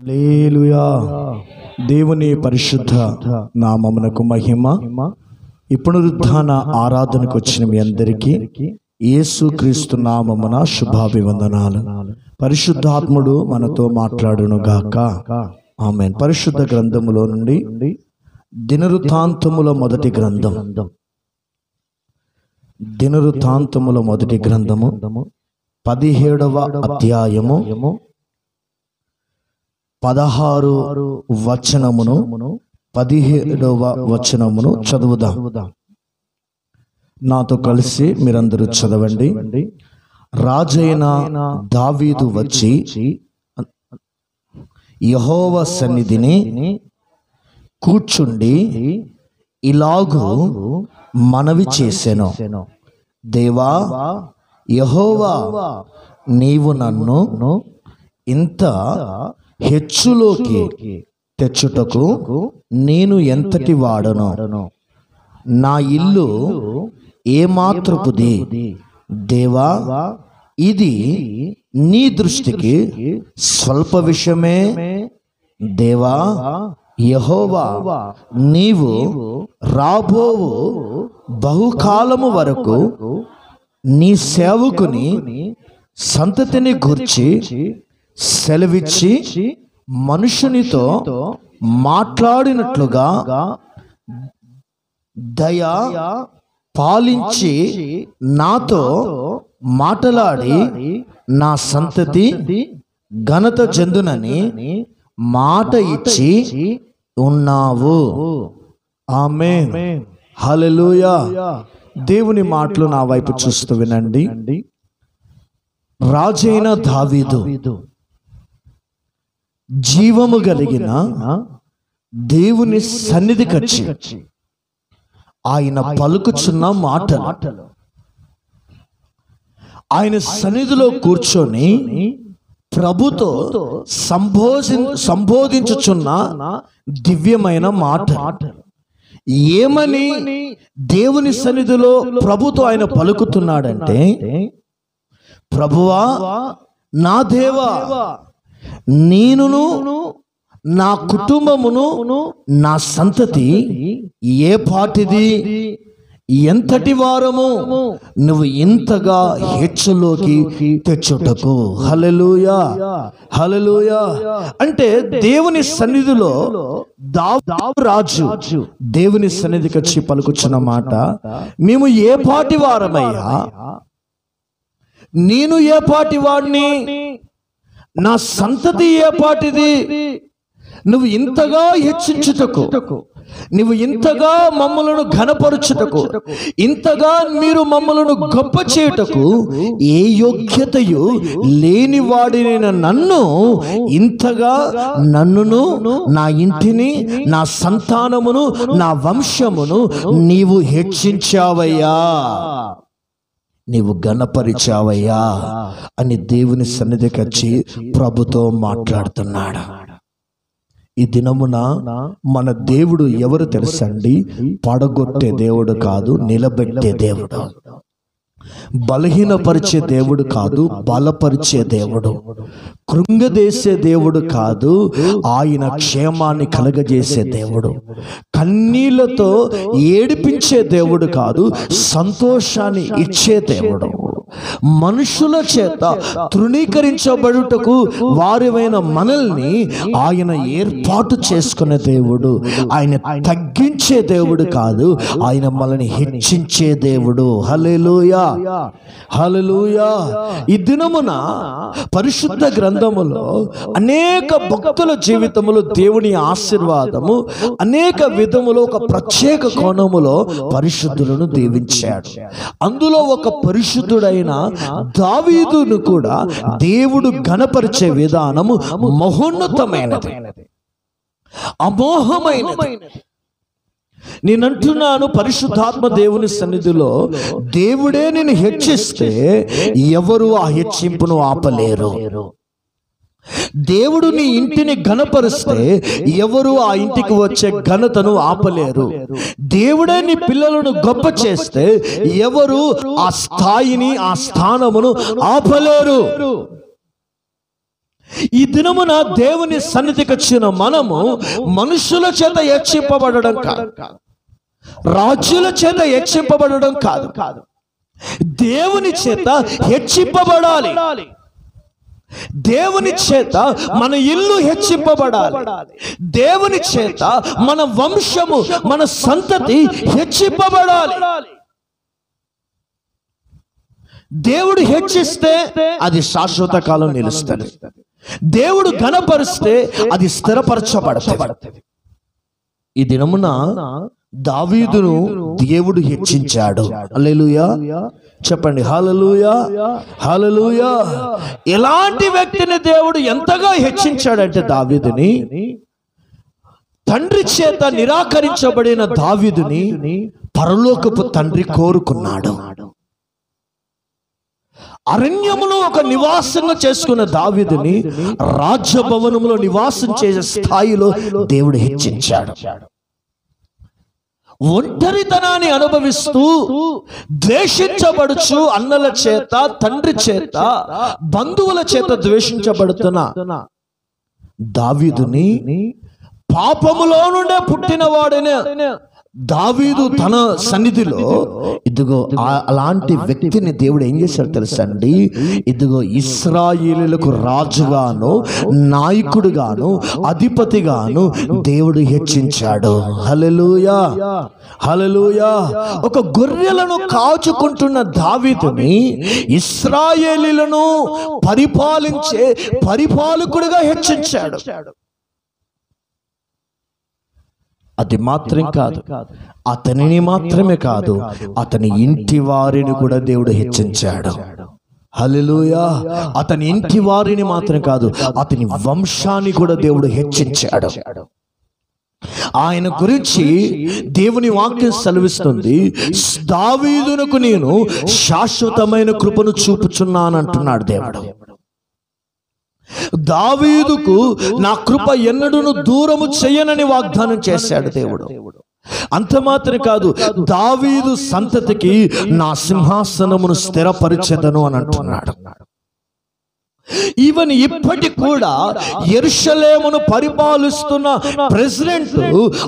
హల్లెలూయా. దేవుని పరిశుద్ధ నామమునకు మహిమ. ఈ పునరుత్థాన ఆరాధనకు వచ్చిన మీ అందరికీ యేసుక్రీస్తు నామమున శుభాభివందనాలు. పరిశుద్ధాత్ముడు మనతో మాట్లాడును గాక. ఆమేన్. పరిశుద్ధ గ్రంథములో నుండి దినవృత్తాంతముల మొదటి గ్రంథం, దినవృత్తాంతముల మొదటి గ్రంథము 17వ అధ్యాయము 16 వచనమును 17వ వచనమును చదువుదాం. నాతో కలిసి మీరందరూ చదవండి. రాజైన దావీదు వచ్చి యెహోవా సన్నిధిని కూర్చుండి ఇలాగు మనవి చేసెను. దేవా యెహోవా, నీవు నన్ను ఇంత హెచ్చులోకి తెచ్చుటకు నేను ఎంతటి వాడను? నా ఇల్లు ఏమాత్రపుది? దేవా, ఇది నీ దృష్టికి స్వల్ప విషయమే. దేవా యెహోవా, నీవు రాబోవు బహుకాలము వరకు నీ సేవకుని సంతతిని గూర్చి సెలవిచ్చి మనుషునితో మాట్లాడినట్లుగా దయ పాలించి నాతో మాటలాడి నా సంతతి ఘనత చెందునని మాట ఇచ్చి ఉన్నావు. ఆమేన్. హల్లెలూయా. దేవుని మాటలు నా వైపు చూస్తూ వినండి. రాజైన దావీదు జీవము కలిగిన దేవుని సన్నిధికి వచ్చి ఆయన పలుకుచున్న మాటలు, ఆయన సన్నిధిలో కూర్చొని ప్రభుతో సంబోధించుచున్న దివ్యమైన మాట. ఏమని దేవుని సన్నిధిలో ప్రభుతో ఆయన పలుకుతున్నాడంటే, ప్రభువా, నా దేవా, నేనును నా కుటుంబమును నా సంతతి ఏ పాటిది, ఎంతటి వారము నువ్వు ఇంతగా హెచ్చులోకి తెచ్చుటకు. హల్లెలూయా, హల్లెలూయా. అంటే దేవుని సన్నిధిలో రాజు దేవుని సన్నిధికి వచ్చి పలుకుచున్న మాట, మేము ఏ పాటి వారమయ్యా, నేను ఏ పాటి వాడిని, నా సంతతి ఏ పాటిది, నువ్వు ఇంతగా హెచ్చించుటకు, నువ్వు ఇంతగా మమ్మలను ఘనపరచుటకు, ఇంతగా మీరు మమ్మలను గొప్ప చేయుటకు ఏ యోగ్యతయు లేని వాడినైన నన్ను ఇంతగా, నన్నును, నా ఇంటిని, నా సంతానమును, నా వంశమును నీవు హెచ్చించావయ్యా, నీవు ఘనపరిచావయ్యా అని దేవుని సన్నిధికి వచ్చి ప్రభుతో మాట్లాడుతున్నాడు. ఈ దినమున మన దేవుడు ఎవరు తెలుసండి? పడగొట్టే దేవుడు కాదు, నిలబెట్టే దేవుడు. బలహీనపరిచే దేవుడు కాదు, బలపరిచే దేవుడు. కృంగదేసే దేవుడు కాదు, ఆయన క్షేమాన్ని కలగజేసే దేవుడు. కన్నీళ్లతో ఏడిపించే దేవుడు కాదు, సంతోషాన్ని ఇచ్చే దేవుడు. మనుషుల చేత తృణీకరించబడుటకు వారివైన మనల్ని ఆయన ఏర్పాటు చేసుకునే దేవుడు. ఆయన తగ్గించే దేవుడు కాదు, ఆయన మనల్ని హెచ్చించే దేవుడు. హల్లెలూయా, హల్లెలూయా. ఈ దినమున పరిశుద్ధ గ్రంథములో అనేక భక్తుల జీవితములో దేవుని ఆశీర్వాదము అనేక విధములో ఒక ప్రత్యేక కోణములో పరిశుద్ధులను దీవించాడు. అందులో ఒక పరిశుద్ధుడైన దావీదును కూడా దేవుడు ఘనపరిచే విధానము మహోన్నతమైనది, అమోఘమైనది. నేనంటున్నాను, పరిశుద్ధాత్మ దేవుని సన్నిధిలో దేవుడే నేను హెచ్చిస్తే ఎవరు ఆ హెచ్చింపును ఆపలేరు. దేవుడు నీ ఇంటిని ఘనపరిస్తే ఎవరు ఆ ఇంటికి వచ్చే ఘనతను ఆపలేరు. దేవుడే నీ పిల్లలను గొప్ప చేస్తే ఎవరు ఆ స్థాయిని, ఆ స్థానమును ఆపలేరు. ఈ దినమున దేవుని సన్నిధికి వచ్చిన మనము మనుషుల చేత హెచ్చింపబడడం కాదు, రాజుల చేత హెచ్చింపబడడం కాదు, దేవుని చేత హెచ్చింపబడాలి. దేవుని చేత మన ఇల్లు హెచ్చింపబడాలి. దేవుని చేత మన వంశము, మన సంతతి హెచ్చింపబడాలి. దేవుడు హెచ్చిస్తే అది శాశ్వత కాలం నిలుస్తుంది. దేవుడు ఘనపరిస్తే అది స్థిరపరచబడుతుంది. ఈ దినమున దావీదును దేవుడు హెచ్చించాడు. హల్లెలూయా చెప్పండి. హల్లెలూయా హల్లెలూయా. ఎలాంటి వ్యక్తిని దేవుడు ఎంతగా హెచ్చించాడంటే దావీదుని, తండ్రి చేత నిరాకరించబడిన దావీదుని పరలోకపు తండ్రి కోరుకున్నాడు. అరణ్యములో ఒక నివాసంగా చేసుకున్న దావీదుని రాజభవనంలో నివాసం చేసే స్థాయిలో దేవుడు హెచ్చించాడు. ఒంటరితనాన్ని అనుభవిస్తూ ద్వేషించబడుచు అన్నల చేత, తండ్రి చేత, బంధువుల చేత ద్వేషించబడుతున్న దావీదుని, పాపములో నుండే పుట్టిన వాడనే దావీదు తన సన్నిధిలో, ఇదిగో అలాంటి వ్యక్తిని దేవుడు ఏం చేశాడు తెలుసా అండి? ఇదిగో ఇశ్రాయేలులకు రాజుగాను, నాయకుడుగాను, అధిపతిగాను దేవుడు హెచ్చించాడు. హల్లెలూయా హల్లెలూయా. ఒక గొర్రెలను కాచుకుంటున్న దావీదుని ఇశ్రాయేలీయులను పరిపాలించే పరిపాలకుడిగా హెచ్చించాడు. అది మాత్రం కాదు, అతనిని మాత్రమే కాదు, అతని ఇంటి వారిని కూడా దేవుడు హెచ్చించాడు. హల్లెలూయా. అతని ఇంటి వారిని మాత్రం కాదు, అతని వంశాన్ని కూడా దేవుడు హెచ్చించాడు. ఆయన గురించి దేవుని వాక్యం సెలవిస్తుంది, దావీదునకు నేను శాశ్వతమైన కృపను చూపుచున్నానంటున్నాడు దేవుడు. దావీదుకు నా కృప ఎన్నడూను దూరము చేయనని వాగ్దానం చేశాడు దేవుడు. అంత మాత్రం కాదు, దావీదు సంతతికి నా సింహాసనమును స్థిరపరిచెదను అని అంటున్నాడు. ఈవెన్ ఇప్పటికి కూడా యెరూషలేమును పరిపాలిస్తున్న ప్రెసిడెంట్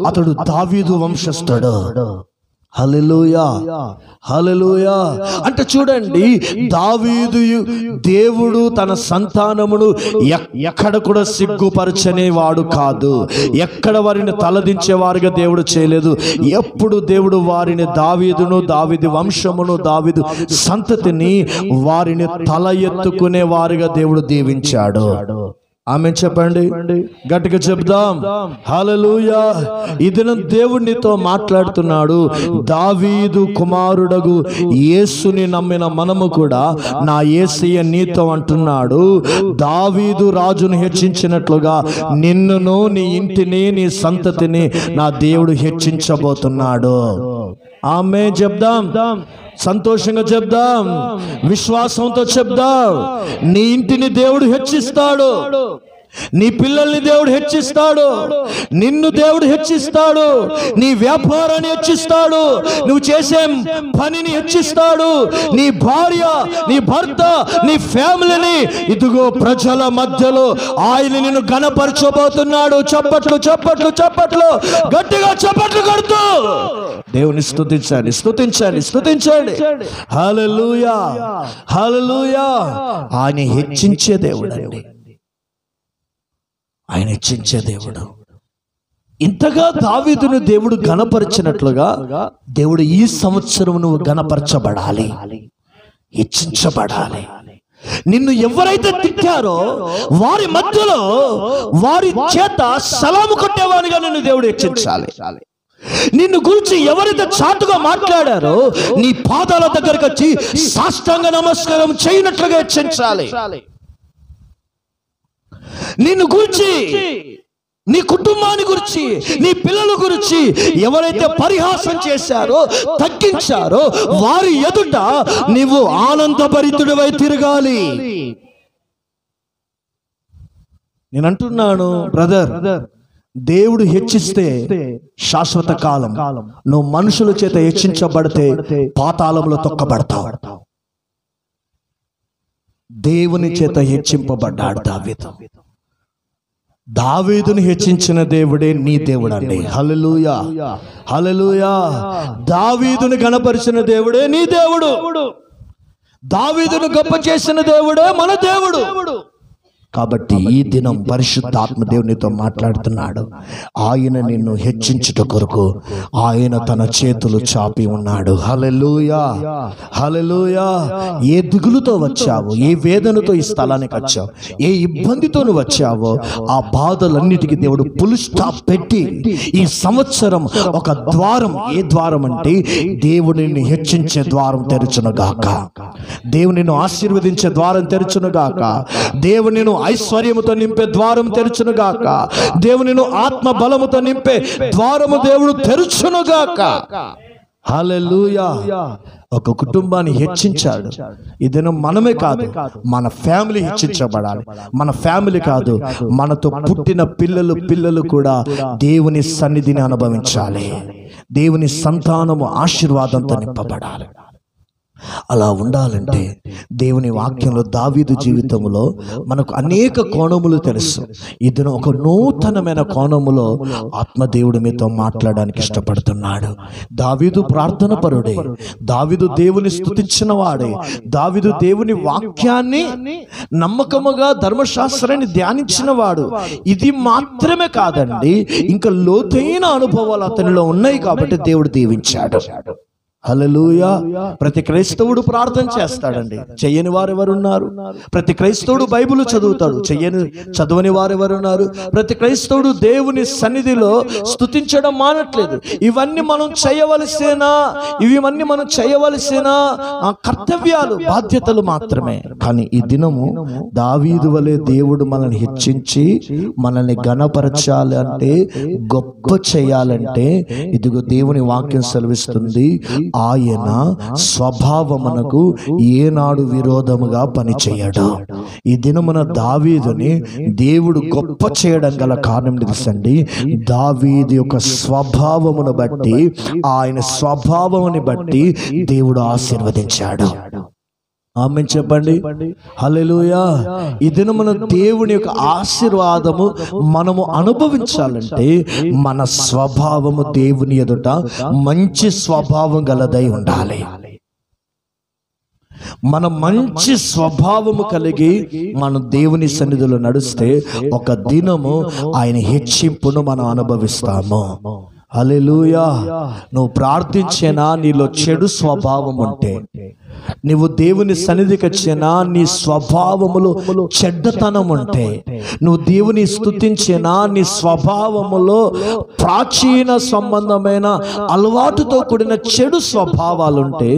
అతడు దావీదు వంశస్థుడు. హల్లెలూయా హల్లెలూయా. అంటే చూడండి, దావీదు దేవుడు తన సంతానమును ఎక్కడ కూడా సిగ్గుపరచనే వాడు కాదు, ఎక్కడ వారిని తలదించేవారుగా దేవుడు చేయలేదు. ఎప్పుడు దేవుడు వారిని, దావీదును, దావీదు వంశమును, దావీదు సంతతిని వారిని తల ఎత్తుకునే వారిగా దేవుడు దీవించాడు. ఆమె చెప్పండి, గట్టిగా చెప్దాం. హల్లెలూయా. ఈ దినం దేవుడు నీతో మాట్లాడుతున్నాడు. దావీదు కుమారుడగు యేసుని నమ్మిన మనము కూడా నా యేసయ్య నీతో అంటున్నాడు, దావీదు రాజును హెచ్చించినట్లుగా నిన్నును, నీ ఇంటిని, నీ సంతతిని నా దేవుడు హెచ్చించబోతున్నాడు. ఆమె చెప్దాం, సంతోషంగా చెప్దాం, విశ్వాసంతో చెప్దాం. నీ ఇంటిని దేవుడు హెచ్చిస్తాడు, నీ పిల్లల్ని దేవుడు హెచ్చిస్తాడు, నిన్ను దేవుడు హెచ్చిస్తాడు, నీ వ్యాపారాన్ని హెచ్చిస్తాడు, నువ్వు చేసే పనిని హెచ్చిస్తాడు, నీ భార్య, నీ భర్త, నీ ఫ్యామిలీని, ఇదిగో ప్రజల మధ్యలో ఆయన నిన్ను ఘనపరచబోతున్నాడు. చప్పట్లు చప్పట్లు చప్పట్లు, గట్టిగా చప్పట్లు కొడుతూ దేవుని స్తుతించండి, స్తుతించండి, స్తుతించండి. హల్లెలూయా హల్లెలూయా. ఆయన హెచ్చించే దేవుడు అండి, ఆయన హెచ్చించే దేవుడు. ఇంతగా దావీదును దేవుడు ఘనపరిచినట్లుగా దేవుడు ఈ సంవత్సరం నువ్వు ఘనపరచబడాలి, హెచ్చించబడాలి. నిన్ను ఎవరైతే తిట్టారో వారి మధ్యలో వారి చేత సలాము కొట్టేవాడిగా నిన్ను దేవుడు హెచ్చించాలి. నిన్ను గురించి ఎవరైతే చాటుగా మాట్లాడారో నీ పాదాల దగ్గరకు వచ్చి సాష్టాంగ నమస్కారం చేయనట్లుగా హెచ్చించాలి. నిన్ను గురించి, నీ కుటుంబాన్ని గురించి, నీ పిల్లల గురించి ఎవరైతే పరిహాసం చేశారో, తగ్గించారో వారి ఎదుట నీవు ఆనందభరితుడివై తిరగాలి. నేను అంటున్నాను బ్రదర్, దేవుడు హెచ్చిస్తే శాశ్వత కాలం, నువ్వు మనుషుల చేత హెచ్చించబడితే పాతాళంలో తొక్కబడతావు. దేవుని చేత హెచ్చింపబడ్డాడు దావీదు. దావీదుని హెచ్చించిన దేవుడే నీ దేవుడు అండి. హల్లెలూయా, హల్లెలూయా. దావీదుని గణపరిచిన దేవుడే నీ దేవుడు. దావీదును గొప్ప చేసిన దేవుడే మన దేవుడు. కాబట్టి ఈ దినం పరిశుద్ధాత్మ దేవునితో మాట్లాడుతున్నాడు. ఆయన నిన్ను హెచ్చించుట కొరకు ఆయన తన చేతులు చాపి ఉన్నాడు. హల్లెలూయా, హల్లెలూయా. ఏ దిగులుతో వచ్చావో, ఏ వేదనతో ఈ స్థలానికి వచ్చావు, ఏ ఇబ్బందితో వచ్చావో, ఆ బాధలన్నిటికీ దేవుడు ఫుల్ స్టాప్ పెట్టి ఈ సంవత్సరం ఒక ద్వారం, ఏ ద్వారం అంటే దేవుడిని హెచ్చించే ద్వారం తెరుచునుగాక, దేవునిని ఆశీర్వదించే ద్వారం తెరుచునుగాక, దేవునిని ఐశ్వర్యముతో నింపే ద్వారం తెరుచునుగాక, దేవునిని ఆత్మ బలముతో నింపే ద్వారము దేవుడు తెరుచునుగాక. హల్లెలూయా. ఒక కుటుంబాన్ని హెచ్చించాడు. ఇదేనో మనమే కాదు, మన ఫ్యామిలీ హెచ్చించబడాలి. మన ఫ్యామిలీ కాదు, మనతో పుట్టిన పిల్లలు కూడా దేవుని సన్నిధిని అనుభవించాలి. దేవుని సంతానము ఆశీర్వాదంతో నింపబడాలి. అలా ఉండాలంటే దేవుని వాక్యంలో దావీదు జీవితంలో మనకు అనేక కోణములు తెలుసు. ఇతను ఒక నూతనమైన కోణములో ఆత్మదేవుడు మీతో మాట్లాడడానికి ఇష్టపడుతున్నాడు. దావీదు ప్రార్థన పరుడే, దావీదు దేవుని స్తుతించిన వాడే, దావీదు దేవుని వాక్యాన్ని నమ్మకముగా ధర్మశాస్త్రాన్ని ధ్యానించిన వాడు. ఇది మాత్రమే కాదండి, ఇంకా లోతైన అనుభవాలు అతనిలో ఉన్నాయి కాబట్టి దేవుడు దీవించాడు. హల్లెలూయా. ప్రతి క్రైస్తవుడు ప్రార్థన చేస్తాడండి, చెయ్యని వారు ఎవరున్నారు? ప్రతి క్రైస్తవుడు బైబిల్ చదువుతాడు, చదవని వారు ఎవరున్నారు? ప్రతి క్రైస్తవుడు దేవుని సన్నిధిలో స్తుతించడం మానట్లేదు. ఇవన్నీ మనం చేయవలసిన కర్తవ్యాలు, బాధ్యతలు మాత్రమే. కానీ ఈ దినము దావీదు వలె దేవుడు మనల్ని హెచ్చించి మనల్ని ఘనపరచాలి అంటే, గొప్ప చేయాలంటే, ఇదిగో దేవుని వాక్యం సెలవిస్తుంది, ఆయన స్వభావమునకు ఏనాడు విరోధముగా పనిచేయడు. ఈ దినమున దావీదుని దేవుడు గొప్ప చేయడం గల కారణం తెలుసండి. దావీదు యొక్క స్వభావమును బట్టి, ఆయన స్వభావముని బట్టి దేవుడు ఆశీర్వదించాడు. ఆమేన్ చెప్పండి. హల్లెలూయా. ఈ దినమున దేవుని యొక్క ఆశీర్వాదము మనము అనుభవించాలంటే మన స్వభావము దేవుని ఎదుట మంచి స్వభావం గలదై ఉండాలి. మన మంచి స్వభావము కలిగి మనం దేవుని సన్నిధిలో నడిస్తే ఒక దినము ఆయన హెచ్చింపును మనం అనుభవిస్తాము. హల్లెలూయా. నువ్వు ప్రార్థించేనా నీలో చెడు స్వభావం ఉంటే, నువ్వు దేవుని సన్నిధికి వచ్చినా నీ స్వభావములో చెడ్డతనం ఉంటే, నువ్వు దేవుని స్తుతించినా నీ స్వభావములో ప్రాచీన సంబంధమైన అలవాటుతో కూడిన చెడు స్వభావాలుంటే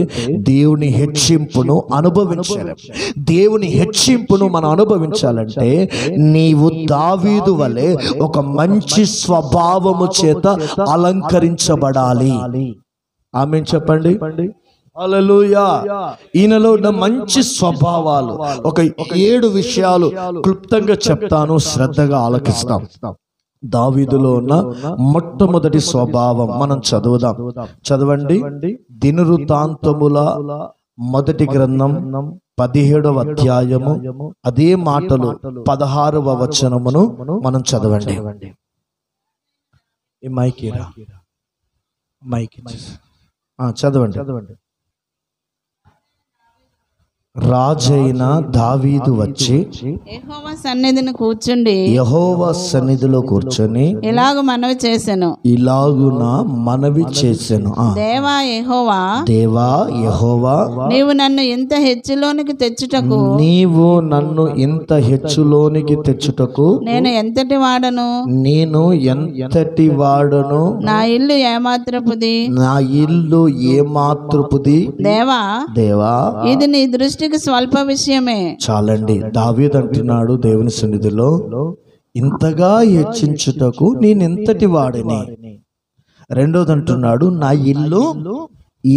దేవుని హెచ్చింపును అనుభవించాలి. దేవుని హెచ్చింపును మనం అనుభవించాలంటే నీవు దావీదు వలె ఒక మంచి స్వభావము చేత అలంకరించబడాలి. ఆమేన్ చెప్పండి. హల్లెలూయా. ఈయనలో ఉన్న మంచి స్వభావాలు ఒక 7 విషయాలు క్లుప్తంగా చెప్తాను, శ్రద్ధగా ఆలకిస్తాం. దావీదులో ఉన్న మొట్టమొదటి స్వభావం మనం చదువుదాం. చదవండి. దినవృత్తాంతముల మొదటి గ్రంథం 17వ అధ్యాయము అదే మాటలు 16వ వచనమును మనం చదవండి. ఈ మైక్ చదవండి. రాజైన దావీదు వచ్చి యెహోవా సన్నిధిలో కూర్చొని ఇలాగున మనవి చేసెను. దేవా యెహోవా, నీవు నన్ను ఇంత హెచ్చులోనికి తెచ్చుటకు నేను ఎంతటి వాడను, నా ఇల్లు ఏమాత్రపుది. దేవా ఇది నీ దృష్టి స్వల్ప విషయమే. చాలండి. దావీదు అంటున్నాడు దేవుని సన్నిధిలో, ఇంతగా హెచ్చించుటకు నేనెంతటి వాడిని. రెండోది అంటున్నాడు, నా ఇల్లు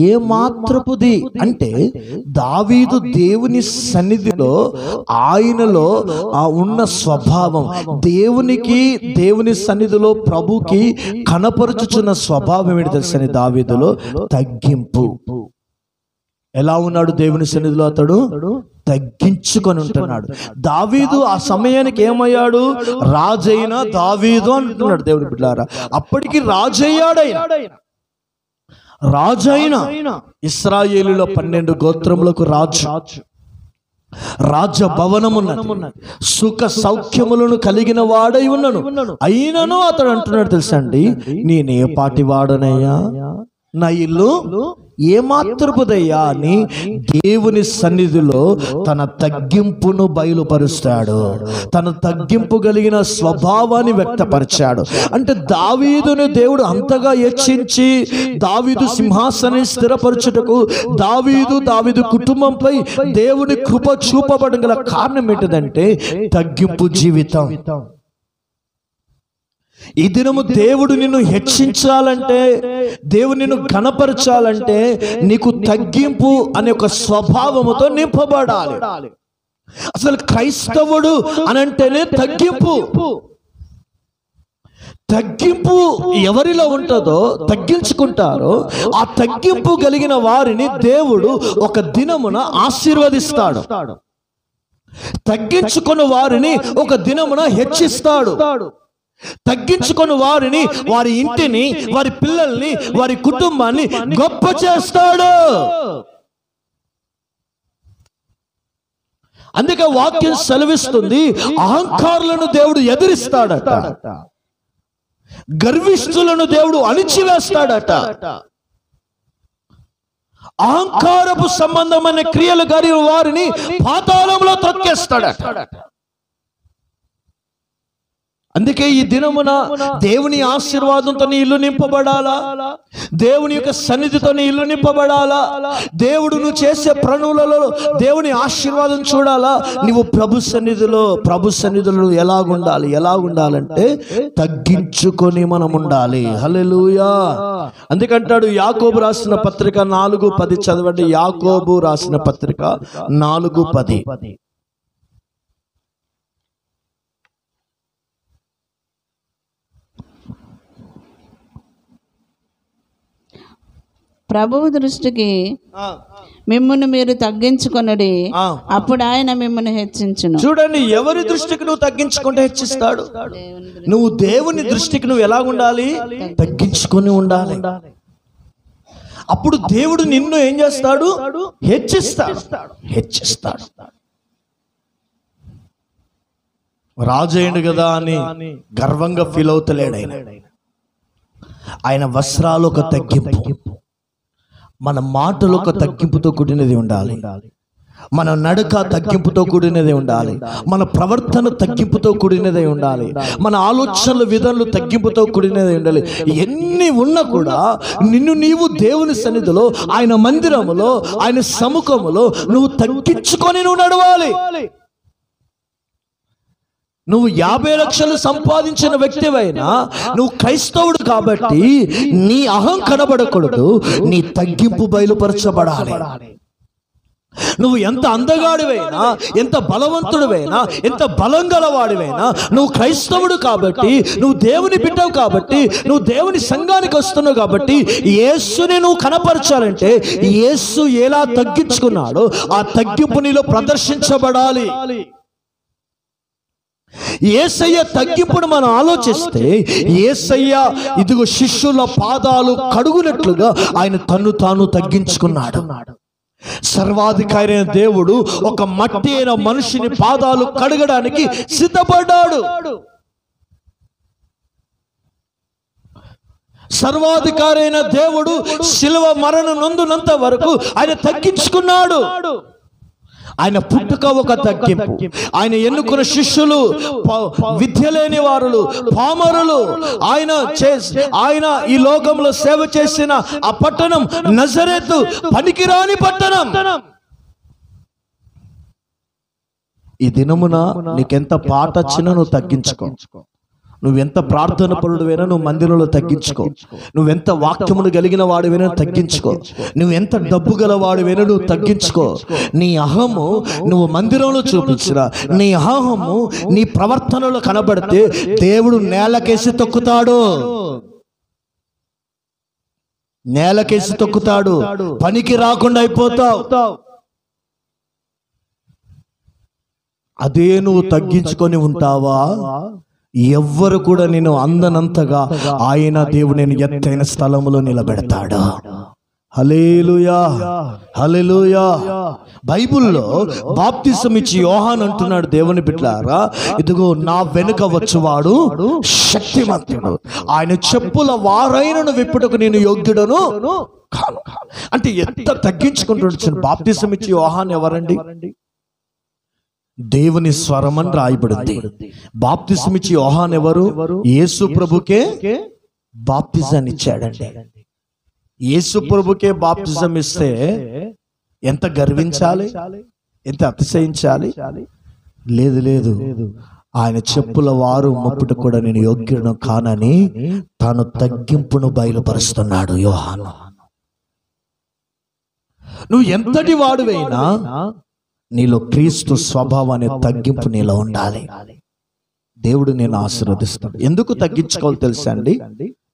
ఏమాత్రపుది. అంటే దావీదు దేవుని సన్నిధిలో ఆయనలో ఉన్న స్వభావం, దేవుని సన్నిధిలో ప్రభుకి కనపరుచుచున్న స్వభావం ఏంటి తెలుసని, దావీదులో తగ్గింపు. ఎలా ఉన్నాడు దేవుని సన్నిధిలో? అతడు తగ్గించుకొని ఉంటున్నాడు. దావీదు ఆ సమయానికి ఏమయ్యాడు? రాజైన దావీదు అంటున్నాడు దేవుని బిడ్డలారా. అప్పటికి రాజైన ఇశ్రాయేలులో 12 గోత్రములకు రాజు. రాజభవనమున్నది, సుఖ సౌఖ్యములను కలిగిన వాడై ఉన్నను. అయినను అతడు అంటున్నాడు తెలుసా అండి, నేనే పాటి వాడనయ్యా, నా ఇల్లు ఏమాత్రపుదయ్యా అని దేవుని సన్నిధిలో తన తగ్గింపును బయలుపరుస్తాడు. తన తగ్గింపు కలిగిన స్వభావాన్ని వ్యక్తపరిచాడు. అంటే దావీదుని దేవుడు అంతగా హెచ్చించి దావీదు సింహాసనాన్ని స్థిరపరచుటకు, దావీదు కుటుంబంపై దేవుని కృప చూపబడడం గల కారణం ఏంటిదంటే తగ్గింపు జీవితం. ఈ దినము దేవుడు నిన్ను హెచ్చించాలంటే, దేవుడు నిన్ను ఘనపరచాలంటే నీకు తగ్గింపు అనే ఒక స్వభావముతో నింపబడాలి. అసలు క్రైస్తవుడు అనంటేనే తగ్గింపు ఎవరిలో ఉంటుందో, తగ్గించుకుంటారో ఆ తగ్గింపు కలిగిన వారిని దేవుడు ఒక దినమున ఆశీర్వదిస్తాడు. తగ్గించుకున్న వారిని ఒక దినమున హెచ్చిస్తాడు. తగ్గించుకొని వారిని, వారి ఇంటిని, వారి పిల్లల్ని, వారి కుటుంబాన్ని గొప్ప చేస్తాడు. అందుకే వాక్యం సెలవిస్తుంది, అహంకారులను దేవుడు ఎదిరిస్తాడట, గర్విష్ఠులను దేవుడు అణిచివేస్తాడట, అహంకారపు సంబంధమైన క్రియలు కలిగిన వారిని పాతాళంలో తొక్కేస్తాడట. అందుకే ఈ దినమున దేవుని ఆశీర్వాదంతో నీ ఇల్లు నింపబడాలా, దేవుని యొక్క సన్నిధితో నీ ఇల్లు నింపబడాలా, దేవుడు నువ్వు చేసే పనులలో దేవుని ఆశీర్వాదం చూడాలా. నువ్వు ప్రభు సన్నిధిలో ఎలాగుండాలంటే తగ్గించుకొని మనం ఉండాలి. హల్లెలూయా. అందుకంటాడు యాకోబు రాసిన పత్రిక 4:10 చదవండి. యాకోబు రాసిన పత్రిక 4:10. ప్రభువు దృష్టికి మిమ్మును మీరు తగ్గించుకొనుడి, అప్పుడు ఆయన మిమ్మును హెచ్చించును. చూడండి, ఎవరి దృష్టికి నువ్వు తగ్గించుకుంటే హెచ్చిస్తాడు. నువ్వు దేవుని దృష్టికి నువ్వు ఎలా ఉండాలి? తగ్గించుకొని ఉండాలి. అప్పుడు దేవుడు నిన్ను ఏం చేస్తాడు? హెచ్చిస్తాడు. రాజయ్యండు కదా అని గర్వంగా ఫీల్ అవుతలేడు ఆయన వస్త్రాలు ఒక తగ్గింపు, మన మాటలు ఒక తగ్గింపుతో కూడినది ఉండాలి, మన నడక తగ్గింపుతో కూడినదే ఉండాలి, మన ప్రవర్తన తగ్గింపుతో కూడినదే ఉండాలి, మన ఆలోచనల విధానాలు తగ్గింపుతో కూడినదే ఉండాలి. ఎన్ని ఉన్నా కూడా నిన్ను నీవు దేవుని సన్నిధిలో, ఆయన మందిరములో, ఆయన సముఖములో నువ్వు తగ్గించుకొని నువ్వు నడవాలి. నువ్వు 50 లక్షలు సంపాదించిన వ్యక్తివైనా నువ్వు క్రైస్తవుడు కాబట్టి నీ అహం కనబడకూడదు, నీ తగ్గింపు బయలుపరచబడాలి. నువ్వు ఎంత అందగాడివైనా, ఎంత బలవంతుడివైనా, ఎంత బలం గలవాడివైనా, నువ్వు క్రైస్తవుడు కాబట్టి, నువ్వు దేవుని బిడ్డవు కాబట్టి, నువ్వు దేవుని సంఘానికి వస్తున్నావు కాబట్టి యేసుని నువ్వు కనపరచాలంటే యేసు ఎలా తగ్గించుకున్నాడో ఆ తగ్గింపు నీలో ప్రదర్శించబడాలి. యేసయ్య తగ్గింపును మనం ఆలోచిస్తే, యేసయ్య ఇదిగో శిష్యుల పాదాలు కడుగునట్లుగా ఆయన తన్ను తాను తగ్గించుకున్నాడు. సర్వాధికారి అయిన దేవుడు ఒక మట్టి అయిన మనిషిని పాదాలు కడగడానికి సిద్ధపడ్డాడు. సర్వాధికారి అయిన దేవుడు శిలువ మరణం నొందునంత వరకు ఆయన తగ్గించుకున్నాడు. ఆయన పుట్టుక ఒక తగ్గింపు. ఆయన ఎన్నుకున్న శిష్యులు విద్య లేని వారులు, పామరులు. ఆయన ఈ లోకంలో సేవ చేసిన ఆ పట్టణం నజరేతు పనికిరాని పట్టణం. ఈ దినమున నీకెంత పాట వచ్చినా నువ్వు తగ్గించుకో. నువ్వెంత ప్రార్థన పరుడువైనా నువ్వు మందిరంలో తగ్గించుకో. నువ్వెంత వాక్యమును కలిగిన వాడివైనా తగ్గించుకో. నువ్వెంత డబ్బు గల వాడివైనా నువ్వు తగ్గించుకో. నీ అహము నువ్వు మందిరంలో చూపించినా, నీ అహము నీ ప్రవర్తనలో కనబడితే దేవుడు నేలకేసి తొక్కుతాడు. పనికి రాకుండా అయిపోతావు. అదే నువ్వు తగ్గించుకొని ఉంటావా? ఎవ్వరు కూడా నేను అందనంతగా ఆయన దేవుడు నేను ఎత్తైన స్థలములో నిలబెడతాడు. హల్లెలూయా, హల్లెలూయా. బైబిల్లో బాప్తిసం ఇచ్చి యోహాను అంటున్నాడు, దేవుని బిడ్డలారా, ఇదిగో నా వెనుక వచ్చువాడు శక్తిమంతుడు, ఆయన చెప్పుల వారైనను విప్పుటకు నేను యోగ్యుడను కాను. అంటే ఎంత తగ్గించుకుంటున్నాడు. బాప్తిసం ఇచ్చి యోహాను ఎవరండి? దేవుని స్వరం అని రాయబడింది. బాప్తిసం ఇచ్చి యోహాను ఎవరు? యేసు ప్రభుకే బాప్తిజాన్ని ఇచ్చాడండి. యేసు ప్రభుకే బాప్తిజం ఇస్తే ఎంత గర్వించాలి, ఎంత అతిశయించాలి? లేదు లేదు, ఆయన చెప్పుల వారు ముప్పుట కూడా నేను యోగ్యుడను కానని తాను తగ్గింపును బయలుపరుస్తున్నాడు యోహాను. నువ్వు ఎంతటి వాడువైనా నీలో క్రీస్తు స్వభావం అనే తగ్గింపు నీలో ఉండాలి. దేవుడు నేను ఆశీర్వదిస్తాడు. ఎందుకు తగ్గించుకోవాలి తెలుసా అండి?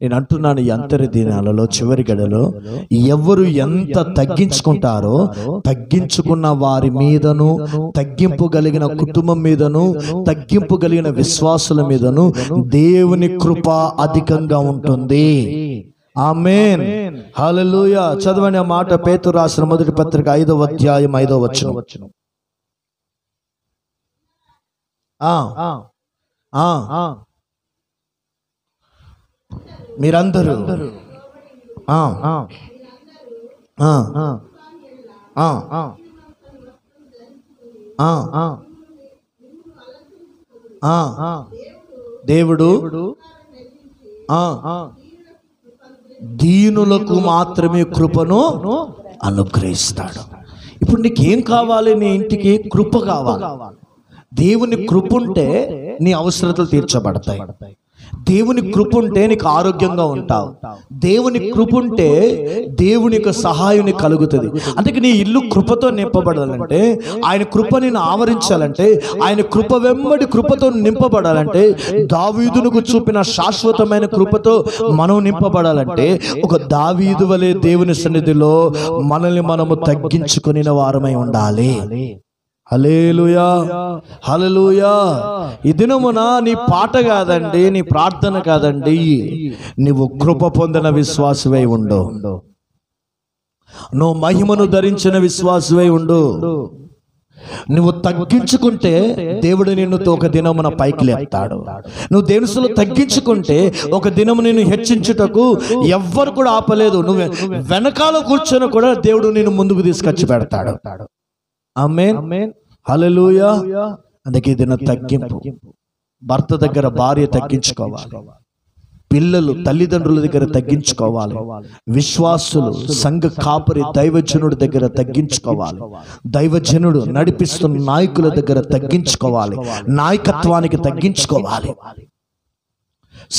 నేను అంటున్నాను, ఈ అంతరి దినాలలో చివరి గడలో ఎవరు ఎంత తగ్గించుకుంటారో, తగ్గించుకున్న వారి మీదను, తగ్గింపు కలిగిన కుటుంబం మీదను, తగ్గింపు కలిగిన విశ్వాసుల మీదను దేవుని కృప అధికంగా ఉంటుంది. ఆమేన్, హల్లెలూయా. చదవండి ఆ మాట. పేతురు రాసిన మొదటి పత్రిక 5వ అధ్యాయం 5వ వచనం. మీరందరూ దేవుడు దీనులకు మాత్రమే కృపను అనుగ్రహిస్తాడు. ఇప్పుడు నీకేం కావాలి? నీ ఇంటికి కృప కావాలి. దేవుని కృప ఉంటే నీ అవసరతలు తీర్చబడతాయి. దేవుని కృప ఉంటే నీకు ఆరోగ్యంగా ఉంటావు. దేవుని కృప ఉంటే దేవుని యొక్క సహాయం కలుగుతుంది. అందుకే నీ ఇల్లు కృపతో నింపబడాలంటే, ఆయన కృప నిన్ను ఆవరించాలంటే, ఆయన కృప వెంబడి కృపతో నింపబడాలంటే, దావీదునకు చూపిన శాశ్వతమైన కృపతో మనం నింపబడాలంటే, ఒక దావీదు వలె దేవుని సన్నిధిలో మనల్ని మనము తగ్గించుకుని వారమై ఉండాలి. హల్లెలూయా, హల్లెలూయా. ఈ దినమున నీ పాట కాదండి, నీ ప్రార్థన కాదండి, నీవు కృప పొందిన విశ్వాసవై ఉండు. నువ్వు మహిమను ధరించిన విశ్వాసవై ఉండు. నువ్వు తగ్గించుకుంటే దేవుడు నిన్ను ఒక దినమున పైకి లేపుతాడు. నువ్వు దేవునిలో తగ్గించుకుంటే ఒక దినము నిన్ను హెచ్చించుటకు ఎవ్వరు కూడా ఆపలేదు. నువ్వు వెనకాల కూర్చొని కూడా దేవుడు నిన్ను ముందుకు తీసుకొచ్చి పెడతాడు. ఆమేన్, హల్లెలూయా. అందుకే దిన తగ్గింపు. భర్త దగ్గర భార్య తగ్గించుకోవాలి, పిల్లలు తల్లిదండ్రుల దగ్గర తగ్గించుకోవాలి, విశ్వాసులు సంఘ కాపరి దైవజనుడి దగ్గర తగ్గించుకోవాలి, దైవజనుడు నడిపిస్తున్న నాయకుల దగ్గర తగ్గించుకోవాలి, నాయకత్వానికి తగ్గించుకోవాలి.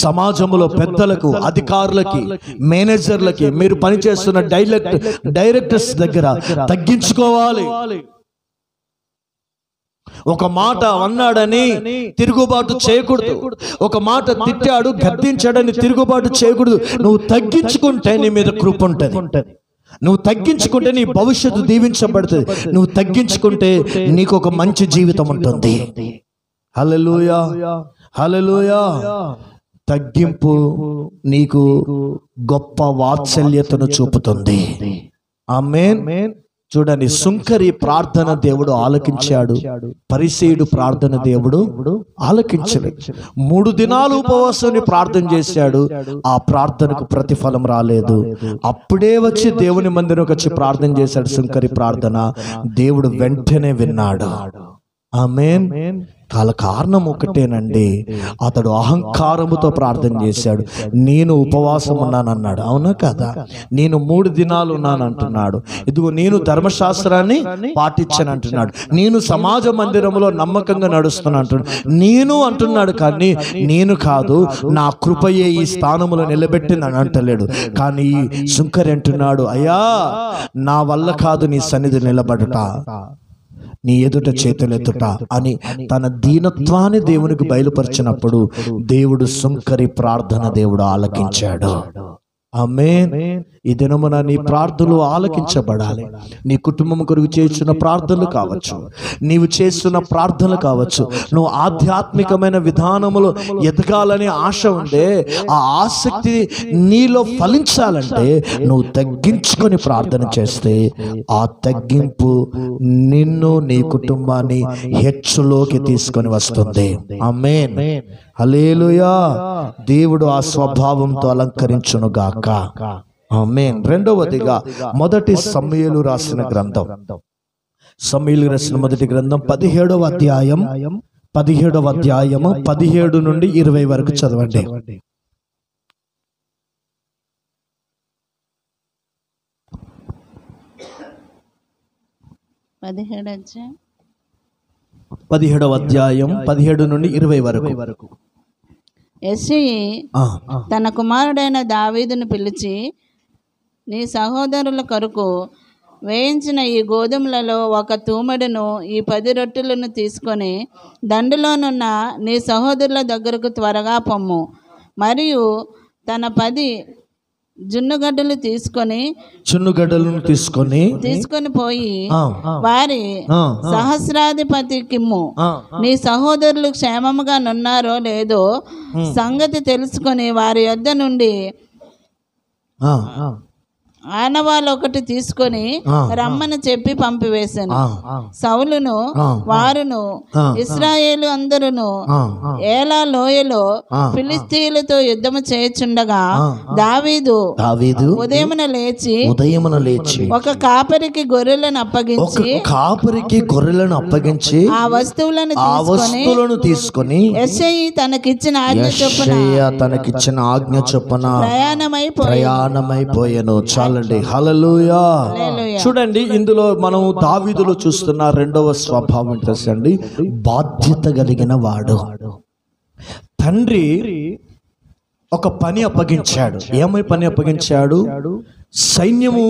సమాజంలో పెద్దలకు, అధికారులకి, మేనేజర్లకి, మీరు పనిచేస్తున్న డైరెక్టర్స్ దగ్గర తగ్గించుకోవాలి. ఒక మాట అన్నాడని తిరుగుబాటు చేయకూడదు. ఒక మాట తిట్టాడు, గద్దించాడని తిరుగుబాటు చేయకూడదు. నువ్వు తగ్గించుకుంటే నీ మీద కృప ఉంటుంది. నువ్వు తగ్గించుకుంటే నీ భవిష్యత్తు దీవించబడుతుంది. నువ్వు తగ్గించుకుంటే నీకు ఒక మంచి జీవితం ఉంటుంది. హల్లెలూయా, హల్లెలూయా. తగ్గింపు నీకు గొప్ప వాత్సల్యతను చూపుతుంది. ఆమేన్. చూడండి, సుంకరి ప్రార్థన దేవుడు ఆలకించాడు, పరిసయ్యుడు ప్రార్థన దేవుడు ఆలకించలేదు. 3 దినాలు ఉపవాసాన్ని ప్రార్థన చేశాడు, ఆ ప్రార్థనకు ప్రతిఫలం రాలేదు. అప్పుడే వచ్చి దేవుని మందిరంకి వచ్చి ప్రార్థన చేశాడు. సుంకరి ప్రార్థన దేవుడు వెంటనే విన్నాడు. ఆమేన్. కారణం ఒకటేనండి, అతడు అహంకారముతో ప్రార్థన చేశాడు. నేను ఉపవాసం ఉన్నానన్నాడు. అవునా కదా? నేను 3 దినాలు ఉన్నాను అంటున్నాడు. ఇదిగో నేను ధర్మశాస్త్రాన్ని పాటించాను అంటున్నాడు. నేను సమాజ మందిరంలో నమ్మకంగా నడుస్తున్నాను అంటున్నాడు. నేను అంటున్నాడు, కానీ నేను కాదు, నా కృపయే ఈ స్థానములో నిలబెట్టింది అని అంటలేడు. కానీ సుంకరి అంటున్నాడు, అయ్యా నా వల్ల కాదు నీ సన్నిధి నిలబడుట, నీ ఎదుట చేతులెత్తుట అని తన దీనత్వాన్ని దేవునికి బయలుపరిచినప్పుడు దేవుడు సుంకరి ప్రార్థన దేవుడు ఆలకించాడు. ఆమేన్. ఈ దినమున నీ ప్రార్థనలు ఆలకించబడాలి. నీ కుటుంబం కొరకు చేస్తున్న ప్రార్థనలు కావచ్చు, నీవు చేస్తున్న ప్రార్థనలు కావచ్చు. నువ్వు ఆధ్యాత్మికమైన విధానములో ఎదగాలనే ఆశ ఉండే, ఆ ఆసక్తి నీలో ఫలించాలంటే నువ్వు తగ్గించుకొని ప్రార్థన చేస్తే ఆ తగ్గింపు నిన్ను, నీ కుటుంబాన్ని హెచ్చులోకి తీసుకొని వస్తుంది. ఆమేన్. హల్లెలూయా. దేవుడు ఆ స్వభావంతో అలంకరించును గాక. ఆమేన్. రెండవదిగా మొదటి సమూయేలు రాసిన గ్రంథం, సమూయేలు రాసిన మొదటి గ్రంథం 17వ అధ్యాయం 17 నుండి 20 వరకు చదవండి. 17వ అధ్యాయం 17 నుండి 20 వరకు. యెష్షయి తన కుమారుడైన దావీదును పిలిచి, నీ సహోదరుల కొరకు వేయించిన ఈ గోధుమలలో ఒక తూమెడును ఈ 10 రొట్టెలను తీసుకొని దండులోనున్న నీ సహోదరుల దగ్గరకు త్వరగా పొమ్ము. మరియు తన 10 జున్నుగడ్డలు తీసుకొని పోయి వారి సహస్రాధిపతి కిమ్ము. నీ సహోదరులు క్షేమముగా నున్నారో లేదో సంగతి తెలుసుకొని వారి యొద్ద నుండి ఆనవాళ్ళు ఒకటి తీసుకొని రమ్మని చెప్పి పంపివేశాను. సౌలును వారును ఇశ్రాయేలు అందరును ఏలా లోయలో ఫిలిస్తీయులతో యుద్ధము చేయుచుండగా దావీదు ఉదయమున లేచి ఒక కాపరికి గొర్రెలను అప్పగించి ఆ వస్తువులను తీసుకొని యెష్షయి తనకిచ్చిన ఆజ్ఞ చొప్పున ప్రయాణమైపోయాను. హల్లెలూయా. చూడండి, ఇందులో మనం దావీదులో చూస్తున్న రెండవ స్వభావం తెలుసండి, బాధ్యత కలిగిన వాడు. తండ్రి ఒక పని అప్పగించాడు. ఏమై పని అప్పగించాడు? సైన్యము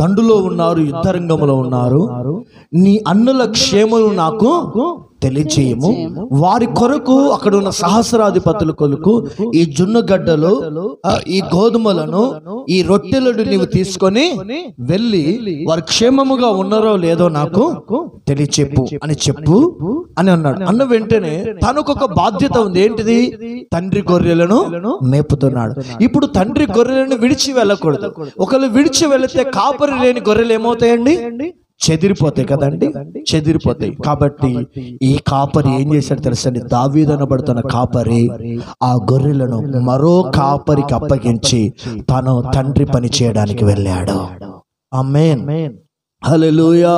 దండులో ఉన్నారు, యుద్ధరంగంలో ఉన్నారు, నీ అన్నుల క్షేమము నాకు తెలియచేయము. వారి కొరకు అక్కడ ఉన్న సహస్రాధిపతుల కొరకు ఈ జున్నుగడ్డలు, ఈ గోధుమలను, ఈ రొట్టెలను నీవు తీసుకొని వెళ్ళి వారు క్షేమముగా ఉన్నారో లేదో నాకు తెలియచెప్పు అని అన్నాడు. అన్న వెంటనే తనకొక బాధ్యత ఉంది. ఏంటిది? తండ్రి గొర్రెలను మేపుతున్నాడు. ఇప్పుడు తండ్రి గొర్రెలను విడిచి వెళ్ళకూడదు. ఒకవేళ విడిచి వెళితే కాపరి లేని గొర్రెలు ఏమవుతాయండి? చెదిరిపోతాయి కదండి, చెదిరిపోతాయి. కాబట్టి ఈ కాపరి ఏం చేశాడు తెలుసండి? దావీదు అనబడుతున్న కాపరి ఆ గొర్రెలను మరో కాపరికి అప్పగించి తను తండ్రి పని చేయడానికి వెళ్ళాడు. ఆమేన్. హల్లెలూయా.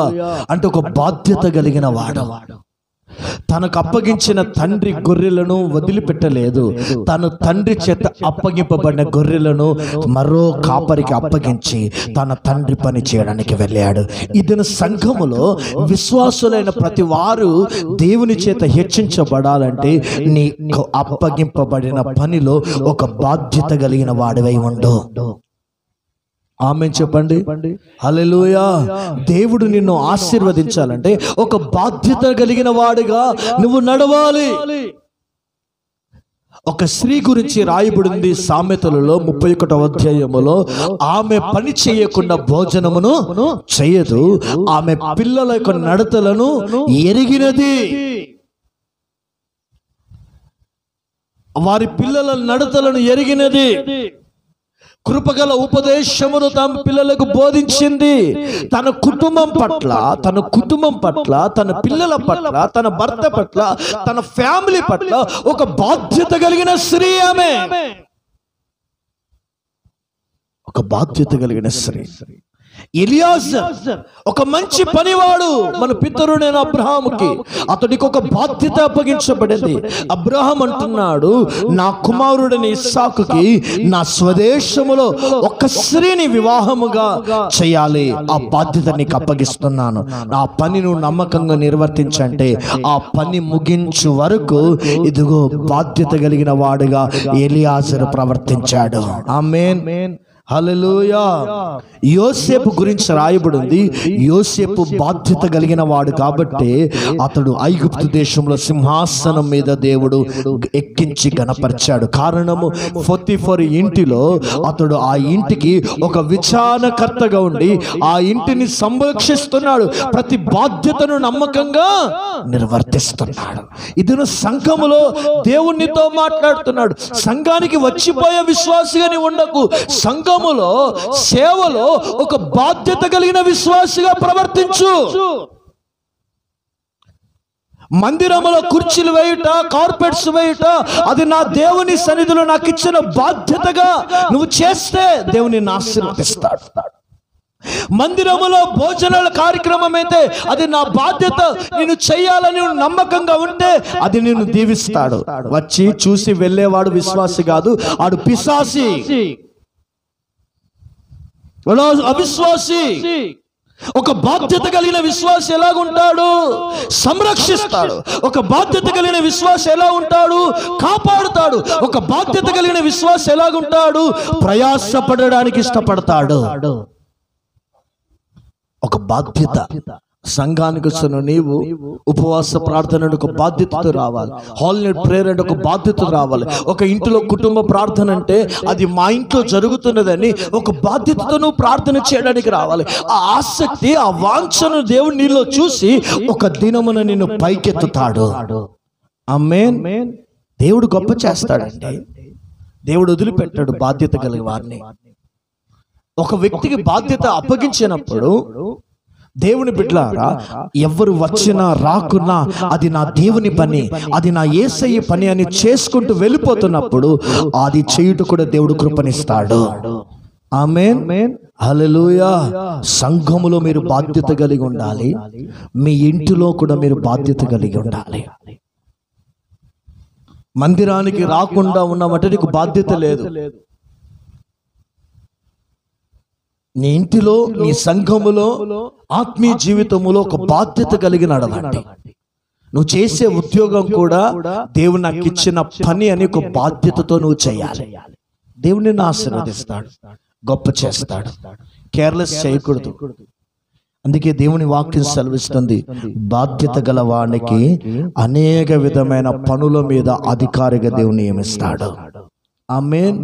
అంటే ఒక బాధ్యత కలిగిన వాడు. తనకు అప్పగించిన తండ్రి గొర్రెలను వదిలిపెట్టలేదు. తను తండ్రి చేత అప్పగింపబడిన గొర్రెలను మరో కాపరికి అప్పగించి తన తండ్రి పని చేయడానికి వెళ్ళాడు. ఇదిన సంఘములో విశ్వాసులైన ప్రతి వారు దేవుని చేత హెచ్చించబడాలంటే నీకు అప్పగింపబడిన పనిలో ఒక బాధ్యత కలిగిన వాడివై ఉండు. ఆమేన్ చెప్పండి. హల్లెలూయా. దేవుడు నిన్ను ఆశీర్వదించాలంటే ఒక బాధ్యత కలిగిన వాడిగా నువ్వు నడవాలి. ఒక స్త్రీ గురించి రాయబడింది సామెతలలో 31వ అధ్యాయములో, ఆమె పని చేయకుండా భోజనమును చేయదు, ఆమె పిల్లల యొక్క నడతలను ఎరిగినది. వారి పిల్లల నడతలను ఎరిగినది. కృపగల ఉపదేశమును తమ పిల్లలకు బోధించింది. తన కుటుంబం పట్ల, తన పిల్లల పట్ల, తన భర్త పట్ల, తన ఫ్యామిలీ పట్ల ఒక బాధ్యత కలిగిన స్త్రీ ఆమె. ఒక బాధ్యత కలిగిన స్త్రీ. ఎలియాజర్ ఒక మంచి పనివాడు, మన పితరుడైన అబ్రహాముకి. అతడికి ఒక బాధ్యత అప్పగించబడింది. అబ్రహాం అంటున్నాడు, నా కుమారుడిని ఇస్సాకుకి నా స్వదేశములో ఒక స్త్రీని వివాహముగా చేయాలి. ఆ బాధ్యత నీకు అప్పగిస్తున్నాను. ఆ పని నువ్వు నమ్మకంగా నిర్వర్తించంటే ఆ పని ముగించు వరకు ఇదిగో బాధ్యత కలిగిన వాడుగా ఎలియాజరు ప్రవర్తించాడు. ఆమేన్. హల్లెలూయా. యోసేపు గురించి రాయబడింది. యోసేపు బాధ్యత కలిగిన వాడు కాబట్టి అతడు ఐగుప్తు దేశంలో సింహాసనం మీద దేవుడు ఎక్కించి గణపరిచాడు. కారణము పొతిఫరు ఇంటిలో అతడు ఆ ఇంటికి ఒక విచారణకర్తగా ఉండి ఆ ఇంటిని సంరక్షిస్తున్నాడు. ప్రతి బాధ్యతను నమ్మకంగా నిర్వర్తిస్తున్నాడు. ఇది సంఘములో దేవునితో మాట్లాడుతున్నాడు. సంఘానికి వచ్చిపోయే విశ్వాసిగా నీ ఉండకు. సంఘములో సేవలో ఒక బాధ్యత కలిగిన విశ్వాసిగా ప్రవర్తించు. మందిరములో కుర్చీలు వేయుట, కార్పెట్స్ వేయుట, అది నా దేవుని సన్నిధిలో నాకు ఇచ్చిన బాధ్యతగా నువ్వు చేస్తే దేవుని ఆశీర్వదిస్తాడు. మందిరములో భోజనాల కార్యక్రమం అయితే అది నా బాధ్యత, నేను చెయ్యాలని నమ్మకంగా ఉంటే అది నిన్ను దీవిస్తాడు. వచ్చి చూసి వెళ్ళేవాడు విశ్వాసి కాదు, ఆడు పిశాసి, అవిశ్వాసి. ఒక బాధ్యత కలిగిన విశ్వాసి ఎలాగుంటాడు? సంరక్షిస్తాడు. ఒక బాధ్యత కలిగిన విశ్వాసి ఎలా ఉంటాడు? కాపాడుతాడు. ఒక బాధ్యత కలిగిన విశ్వాసి ఎలాగుంటాడు? ప్రయాసపడడానికి ఇష్టపడతాడు. ఒక బాధ్యత. సంఘానికి వస్తున్న నీవు ఉపవాస ప్రార్థన ఒక బాధ్యతతో రావాలి. హాల్ నైట్ ప్రేయర్ అంటే ఒక బాధ్యత రావాలి. ఒక ఇంటిలో కుటుంబ ప్రార్థన అంటే అది మా ఇంట్లో జరుగుతున్నదని ఒక బాధ్యతతో నువ్వు ప్రార్థన చేయడానికి రావాలి. ఆ ఆసక్తి, ఆ వాంఛను దేవుడు నీలో చూసి ఒక దినమున నిన్ను పైకెత్తుతాడు. ఆమేన్. దేవుడు గొప్ప చేస్తాడండి. దేవుడు వదిలిపెట్టాడు బాధ్యత కలిగిన వారిని. ఒక వ్యక్తికి బాధ్యత అప్పగించినప్పుడు దేవుని బిడ్డలారా, ఎవరు వచ్చినా రాకున్నా అది నా దేవుని పని, అది నా యేసయ్య పని అని చేసుకుంటూ వెళ్ళిపోతున్నప్పుడు అది చేయుట కూడా దేవుడు కృపనిస్తాడు. ఆమేన్. హల్లెలూయా. సంఘములో మీరు బాధ్యత కలిగి ఉండాలి. మీ ఇంటిలో కూడా మీరు బాధ్యత కలిగి ఉండాలి. మందిరానికి రాకుండా ఉన్నామంటే నీకు బాధ్యత లేదు. నీ ఇంటిలో, నీ సంఘములో, ఆత్మీయ జీవితములో ఒక బాధ్యత కలిగి నడవండి. నువ్వు చేసే ఉద్యోగం కూడా దేవుడు నాకు ఇచ్చిన పని అని ఒక బాధ్యతతో నువ్వు చేయాలి. దేవుని ఆశీర్వదిస్తాడు, గొప్ప చేస్తాడు. కేర్లెస్ చేయకూడదు. అందుకే దేవుని వాక్యం సెలవిస్తుంది, బాధ్యత గల వానికి అనేక విధమైన పనుల మీద అధికారిగా దేవుని నియమిస్తాడు. ఆమేన్.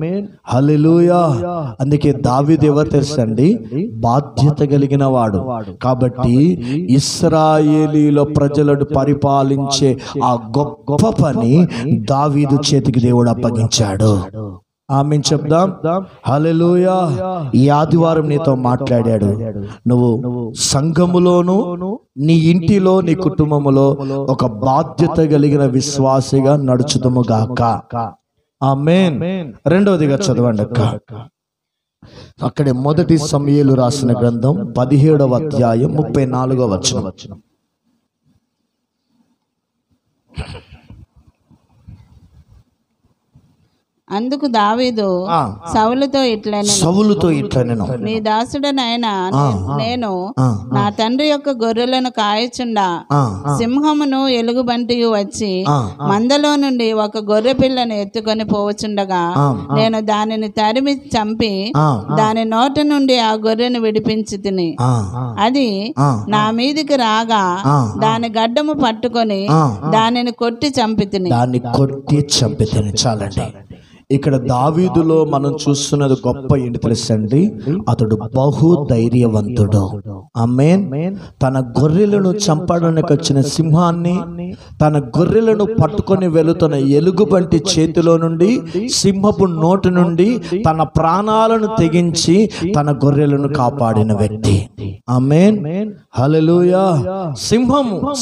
హల్లెలూయా. అందుకే దావీదు ఎవరు తెలుసండి? బాధ్యత కలిగిన వాడు. కాబట్టి ఇశ్రాయేలీల ప్రజలను పరిపాలించే ఆ గొప్ప పని దావీదు చేతికి దేవుడు అప్పగించాడు. ఆమేన్ చెప్దాం. హల్లెలూయా. ఈ ఆదివారం నీతో మాట్లాడాడు. నువ్వు సంఘములోను, నీ ఇంటిలో, నీ కుటుంబములో ఒక బాధ్యత కలిగిన విశ్వాసిగా నడుచుదుముగాక. ఆమేన్. రెండవదిగా చదవండి అక్క. అక్కడే మొదటి సమూయేలు రాసిన గ్రంథం 17వ అధ్యాయం 34వ వచనం. అందుకు దావీదు సౌలుతో ఇట్లనెను, నీ దాసుడనైన నేను నా తండ్రి యొక్క గొర్రెలను కాయచుండా సింహమును ఎలుగుబంటియు వచ్చి మందలో నుండి ఒక గొర్రె పిల్లను ఎత్తుకొని పోవచుండగా నేను దానిని తరిమి చంపి దాని నోట నుండి ఆ గొర్రెను విడిపించి తిని అది నా మీదికి రాగా దాని గడ్డము పట్టుకొని దానిని కొట్టి చంపి తిని. చాలండి. ఇక్కడ దావీదులో మనం చూస్తున్నది గొప్ప ఏంటి తెలుసండి? అతడు బహు ధైర్యవంతుడు. ఆమేన్. తన గొర్రెలను చంపడానికి వచ్చిన సింహాన్ని, తన గొర్రెలను పట్టుకొని వెళుతున్న ఎలుగుబంటి చేతిలో నుండి, సింహపు నోటి నుండి తన ప్రాణాలను తెగించి తన గొర్రెలను కాపాడిన వ్యక్తి. ఆమేన్. హల్లెలూయా.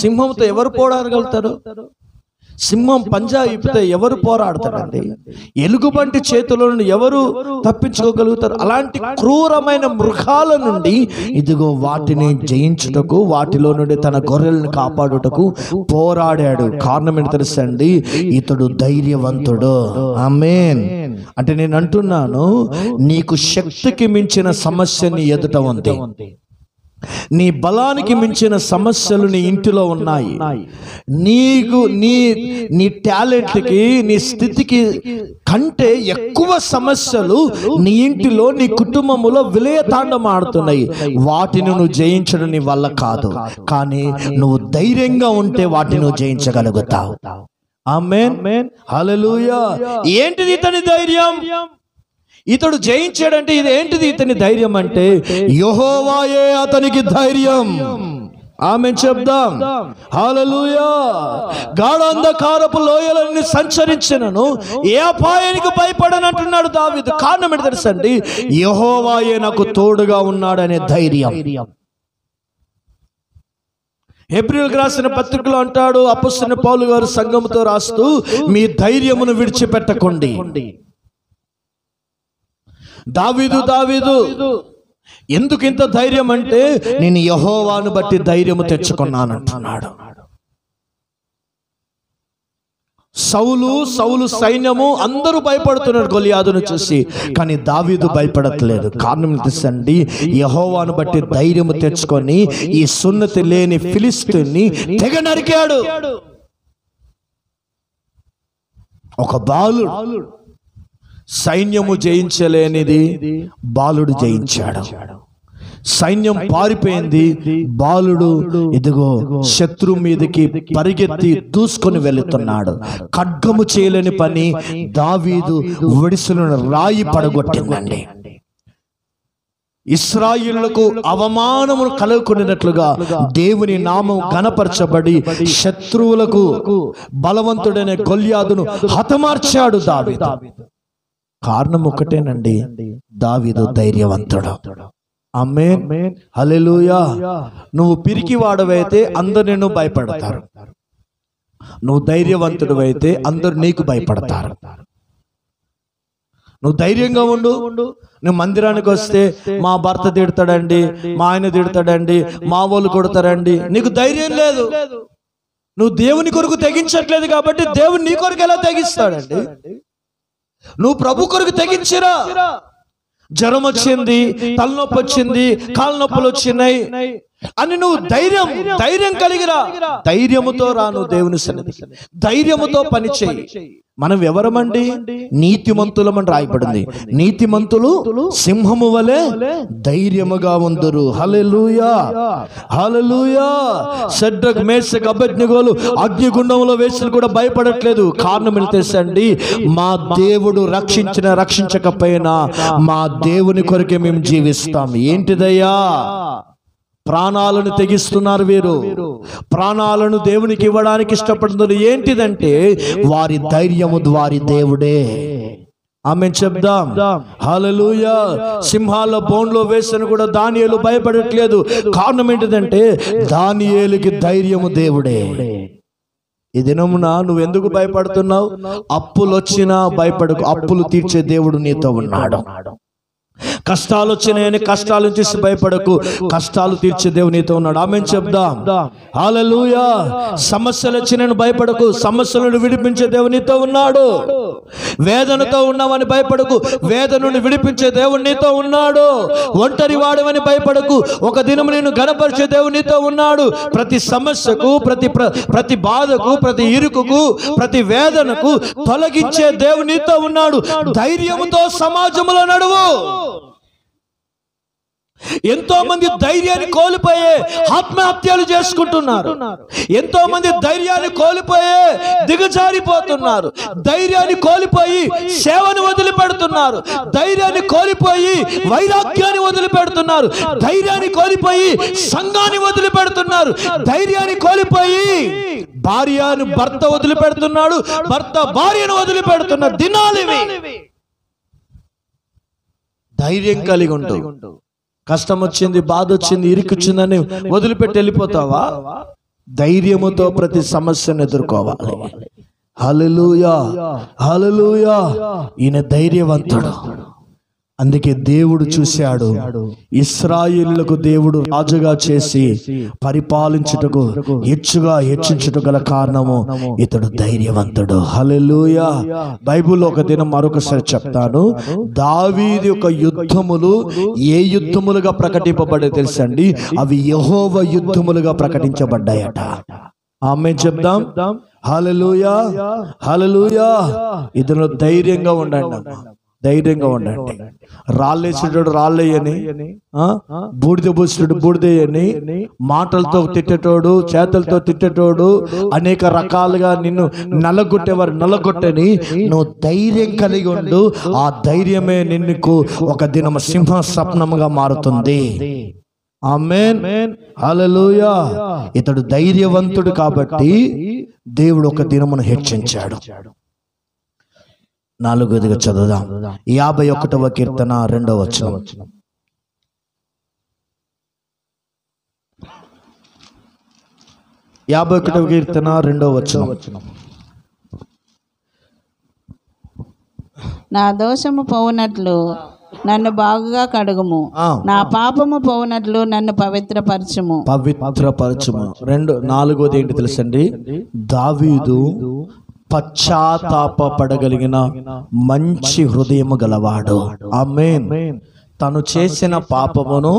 సింహంతో ఎవరు పోరాడగలుగుతారు? సింహం పంజా ఇప్పితే ఎవరు పోరాడతారండి? ఎలుగుబంటి చేతిలో నుండి ఎవరు తప్పించుకోగలుగుతారు? అలాంటి క్రూరమైన మృగాల నుండి ఇదిగో వాటిని జయించుటకు, వాటిలో నుండి తన గొర్రెలను కాపాడుటకు పోరాడాడు. కారణం ఏంటి తెలుసండి? ఇతడు ధైర్యవంతుడు. ఆమేన్. అంటే నేను అంటున్నాను, నీకు శక్తికి మించిన సమస్య నీ ఎదుట ఉంది. నీ బలానికి మించిన సమస్యలు నీ ఇంటిలో ఉన్నాయి. నీకు నీ టాలెంట్కి, నీ స్థితికి కంటే ఎక్కువ సమస్యలు నీ ఇంటిలో, నీ కుటుంబంలో విలయతాండం ఆడుతున్నాయి. వాటిని నువ్వు జయించడం నీ వల్ల కాదు, కానీ నువ్వు ధైర్యంగా ఉంటే వాటిని నువ్వు జయించగలుగుతావు. ఆమేన్, హల్లెలూయా. ఏంటిది ఇతని ధైర్యం? ఇతడు జయించాడంటే ఇది ఏంటిది ఇతని ధైర్యం అంటే, యెహోవాయే అతనికి ధైర్యం. ఆమేన్ చెప్దాం, హల్లెలూయా. గాఢాంధకారపు లోయలన్నీ సంచరించినను ఏ అపాయానికి భయపడనంటున్నాడు దావీదు. కారణం ఏంటి తెలుసండి? యెహోవాయే నాకు తోడుగా ఉన్నాడనే ధైర్యం. హెబ్రీయులకు రాసిన పత్రికలో అంటాడు అపొస్తలుడైన పౌలు గారు సంఘముతో రాస్తూ, మీ ధైర్యమును విడిచిపెట్టకండి. దావీదు ఎందుకు ఇంత ధైర్యం అంటే, నేను యెహోవాను బట్టి ధైర్యము తెచ్చుకున్నానంటున్నాడు. సౌలు సైన్యము అందరూ భయపడుతున్నారు గొలియాదును చూసి, కానీ దావీదు భయపడట్లేదు. కారణం తెలుసండి? యెహోవాను బట్టి ధైర్యము తెచ్చుకొని ఈ సున్నతి లేని ఫిలిష్తీయుని తెగ నరికాడు. ఒక బాలుడు, సైన్యము జయించలేనిది బాలుడు జయించాడు. సైన్యం పారిపోయింది, బాలుడు ఇదిగో శత్రువు మీదకి పరిగెత్తి దూసుకొని వెళుతున్నాడు. ఖడ్గము చేయలేని పని దావీదు ఒడిసెలను రాయి పడగొట్టిందండి. ఇశ్రాయేలులకు అవమానమును కలుగుకునేటట్లుగా దేవుని నామం ఘనపరచబడి శత్రువులకు బలవంతుడైన గొల్యాదును హతమార్చాడు దావీదు. కారణం ఒకటేనండి, దావీదు ధైర్యవంతుడు. ఆమేన్, హల్లెలూయా. నువ్వు పిరికి వాడవైతే అందరు నిన్ను భయపడతారు. నువ్వు ధైర్యవంతుడు అయితే అందరు నీకు భయపడతారు. నువ్వు ధైర్యంగా ఉండు. నువ్వు మందిరానికి వస్తే మా భర్త తిడతాడండి, మా ఆయన తిడతాడండి, మా వాళ్ళు కొడతారండి, నీకు ధైర్యం లేదు. నువ్వు దేవుని కొరకు తెగించట్లేదు కాబట్టి దేవుడు నీ కొరకు ఎలా తెగిస్తాడండి? నువ్వు ప్రభు కొరకు తెగించిరా. జ్వరం వచ్చింది, తలనొప్పి వచ్చింది, కాళ్ళ నొప్పులు వచ్చినాయి అని నువ్వు ధైర్యం కలిగిరా. ధైర్యముతో రా నువ్వు దేవుని సన్నిధికి, ధైర్యముతో పని చేయి. మనం ఎవరమండి? నీతిమంతులమని రాయబడింది. నీతిమంతులు సింహము వలె ధైర్యముగా ఉందురు. హల్లెలూయా, హల్లెలూయా. షడ్రక్, మేషక్, అబేద్నెగోలు అగ్నిగుండంలో వేసిన కూడా భయపడట్లేదు. కారణం ఏంటి తెలుసండి? మా దేవుడు రక్షించకపోయినా మా దేవుని కొరకే మేము జీవిస్తాం. ఏంటిదయ్యా? ప్రాణాలను తెగిస్తున్నారు వీరు. ప్రాణాలను దేవునికి ఇవ్వడానికి ఇష్టపడుతున్నారు. ఏంటిదంటే వారి ధైర్యము వారి దేవుడే. ఆమేన్ చెప్దాం, హల్లెలూయా. సింహాల బోన్లో వేసిన కూడా దానియేలు భయపడట్లేదు. కారణం ఏంటిదంటే దానియేలుకి ధైర్యము దేవుడే. ఈ దినమున నువ్వెందుకు భయపడుతున్నావు? అప్పులు వచ్చినా భయపడకు, అప్పులు తీర్చే దేవుడు నీతో ఉన్నాడు. కష్టాలు వచ్చినాయని కష్టాల నుంచి భయపడకు, కష్టాలు తీర్చే దేవుడు నీతో ఉన్నాడు. ఆమేన్ చెప్దాం, హల్లెలూయా. సమస్యలు వచ్చినాయని భయపడకు, సమస్యలను విడిపించే దేవుడు నీతో ఉన్నాడు. వేదనతో ఉన్నావని భయపడకు, వేదనను విడిపించే దేవుడు నీతో ఉన్నాడు. ఒంటరి వాడవని భయపడకు, ఒక దినం నేను ఘనపరిచే దేవుడు నీతో ఉన్నాడు. ప్రతి సమస్యకు, ప్రతి బాధకు, ప్రతి ఇరుకుకు, ప్రతి వేదనకు తొలగించే దేవుడు నీతో ఉన్నాడు. ధైర్యముతో సమాజంలో నడువు. ఎంతో మంది ధైర్యాన్ని కోల్పోయే ఆత్మహత్యలు చేసుకుంటున్నారు. ఎంతో మంది ధైర్యాన్ని కోల్పోయే దిగజారిపోతున్నారు. ధైర్యాన్ని కోల్పోయి సేవను వదిలిపెడుతున్నారు. ధైర్యాన్ని కోల్పోయి వైరాగ్యాన్ని వదిలిపెడుతున్నారు. ధైర్యాన్ని కోల్పోయి సంఘాన్ని వదిలిపెడుతున్నారు. ధైర్యాన్ని కోల్పోయి భార్యను భర్త వదిలిపెడుతున్నాడు, భర్త భార్యను వదిలిపెడుతున్నారు. దినాలివి. ధైర్యం కలిగి ఉండు. కష్టం వచ్చింది, బాధ వచ్చింది, ఇరుకొచ్చిందని వదిలిపెట్టి వెళ్ళిపోతావా? ధైర్యముతో ప్రతి సమస్యను ఎదుర్కోవాలి. హల్లెలూయా, హల్లెలూయా. ఈయన ధైర్యవంతుడు. అందుకే దేవుడు చూశాడు, ఇశ్రాయేలులకు దేవుడు రాజుగా చేసి పరిపాలించుటకు హెచ్చించుటకు గల కారణము ఇతడు ధైర్యవంతుడు. హల్లెలూయా. బైబిల్లో ఒక దినం మరొకసారి చెప్తాను, దావీదు యొక్క యుద్ధములు ఏ యుద్ధములుగా ప్రకటింపబడ్డాయి తెలుసండి? అవి యెహోవా యుద్ధములుగా ప్రకటించబడ్డాయట. ఆమేన్ చెప్దాం. హల్లెలూయా, హల్లెలూయా. ఇతను ధైర్యంగా ఉండండి, ధైర్యంగా ఉండండి. రాళ్ళేసేటోడు రాళ్ళేయని, బూడిద పోసేటోడు బూడిదేయని, మాటలతో తిట్టేటోడు చేతులతో తిట్టేటోడు అనేక రకాలుగా నిన్ను నల్లగొట్టేవారు నల్లగొట్టని నువ్వు ధైర్యం కలిగి ఉండు. ఆ ధైర్యమే నిన్నుకు ఒక దినం సింహ స్వప్నముగా మారుతుంది. ఆమేన్, హల్లెలూయా. ఇతడు ధైర్యవంతుడు కాబట్టి దేవుడు ఒక దినమును హెచ్చించాడు. 4వదిగా చదువుదాం. 51వ కీర్తన 2వ వచనం. 51వ కీర్తన 2వ వచనం. నా దోషము పోవునట్లు నన్ను బాగుగా కడుగుము, నా పాపము పోవునట్లు నన్ను పవిత్రపరచుము. 4వది ఏంటి తెలుసండి? దావీదు పశ్చాత్తాపపడగలిగిన మంచి హృదయము గలవాడు. ఆమేన్. తను చేసిన పాపమును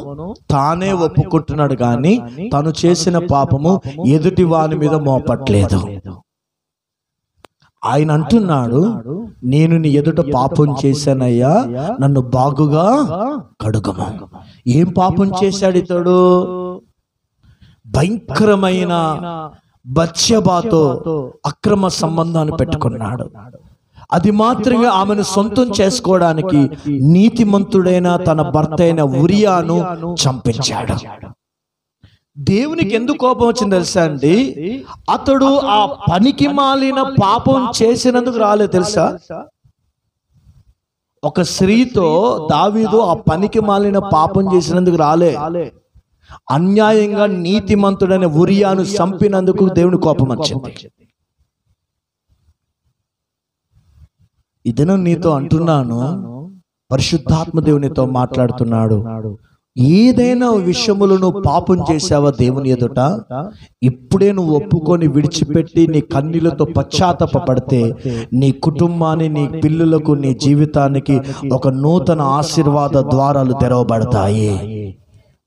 తానే ఒప్పుకుంటున్నాడు, కానీ తను చేసిన పాపము ఎదుటి వాని మీద మోపట్లేదు. ఆయన అంటున్నాడు, నేను నీ ఎదుట పాపం చేశానయ్యా, నన్ను బాగుగా కడుగము. ఏం పాపం చేశాడు ఇతడు? భయంకరమైన బత్షెబాతో అక్రమ సంబంధాన్ని పెట్టుకున్నాడు. అది మాత్రమే ఆమెను సొంతం చేసుకోవడానికి నీతిమంతుడైన తన భర్త అయిన ఉరియాను చంపించాడు. దేవునికి ఎందుకు కోపం వచ్చింది తెలుసా అండి? అతడు ఆ పనికి మాలిన పాపం చేసినందుకు రాలేదు తెలుసా? ఒక స్త్రీతో దావీదు ఆ పనికి మాలిన పాపం చేసినందుకు రాలే. అన్యాయంగా నీతిమంతుడైన ఉరియాను చంపినందుకు దేవుని కోపం వచ్చింది. ఇదను నీతో అంటున్నాను, పరిశుద్ధాత్మ దేవునితో మాట్లాడుతున్నాడు. ఏదైనా విషయములు నువ్వు పాపం చేసావా దేవుని ఎదుట, ఇప్పుడే నువ్వు ఒప్పుకొని విడిచిపెట్టి నీ కన్నీళ్లతో పశ్చాత్తాపపడితే నీ కుటుంబాన్ని, నీ పిల్లలకు, నీ జీవితానికి ఒక నూతన ఆశీర్వాద ద్వారాలు తెరవబడతాయి.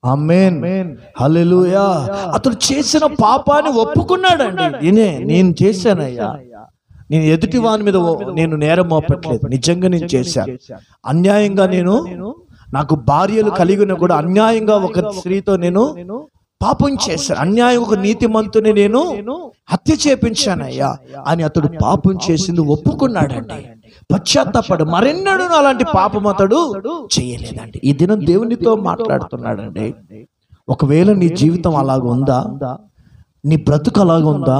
ఆమేన్, హల్లెలూయా. అతడు చేసిన పాపాన్ని ఒప్పుకున్నాడండి. నేను చేశానయ్యా, నేను ఎదుటి వాని మీద నేను నేరం మోపట్లేదు, నిజంగా నేను చేశాను. అన్యాయంగా నాకు భార్యలు కలిగిన కూడా అన్యాయంగా ఒక స్త్రీతో నేను పాపం చేశాను, అన్యాయం ఒక నీతిమంతుని నేను హత్య చేపించానయ్యా అని అతడు పాపం చేసింది ఒప్పుకున్నాడండి. పశ్చాత్తాపడు, మరెన్నడూ అలాంటి పాపం అతడు చేయలేదండి. ఈ దినం దేవునితో మాట్లాడుతున్నాడండి. ఒకవేళ నీ జీవితం అలాగ ఉందా, నీ బ్రతుకు అలాగ ఉందా,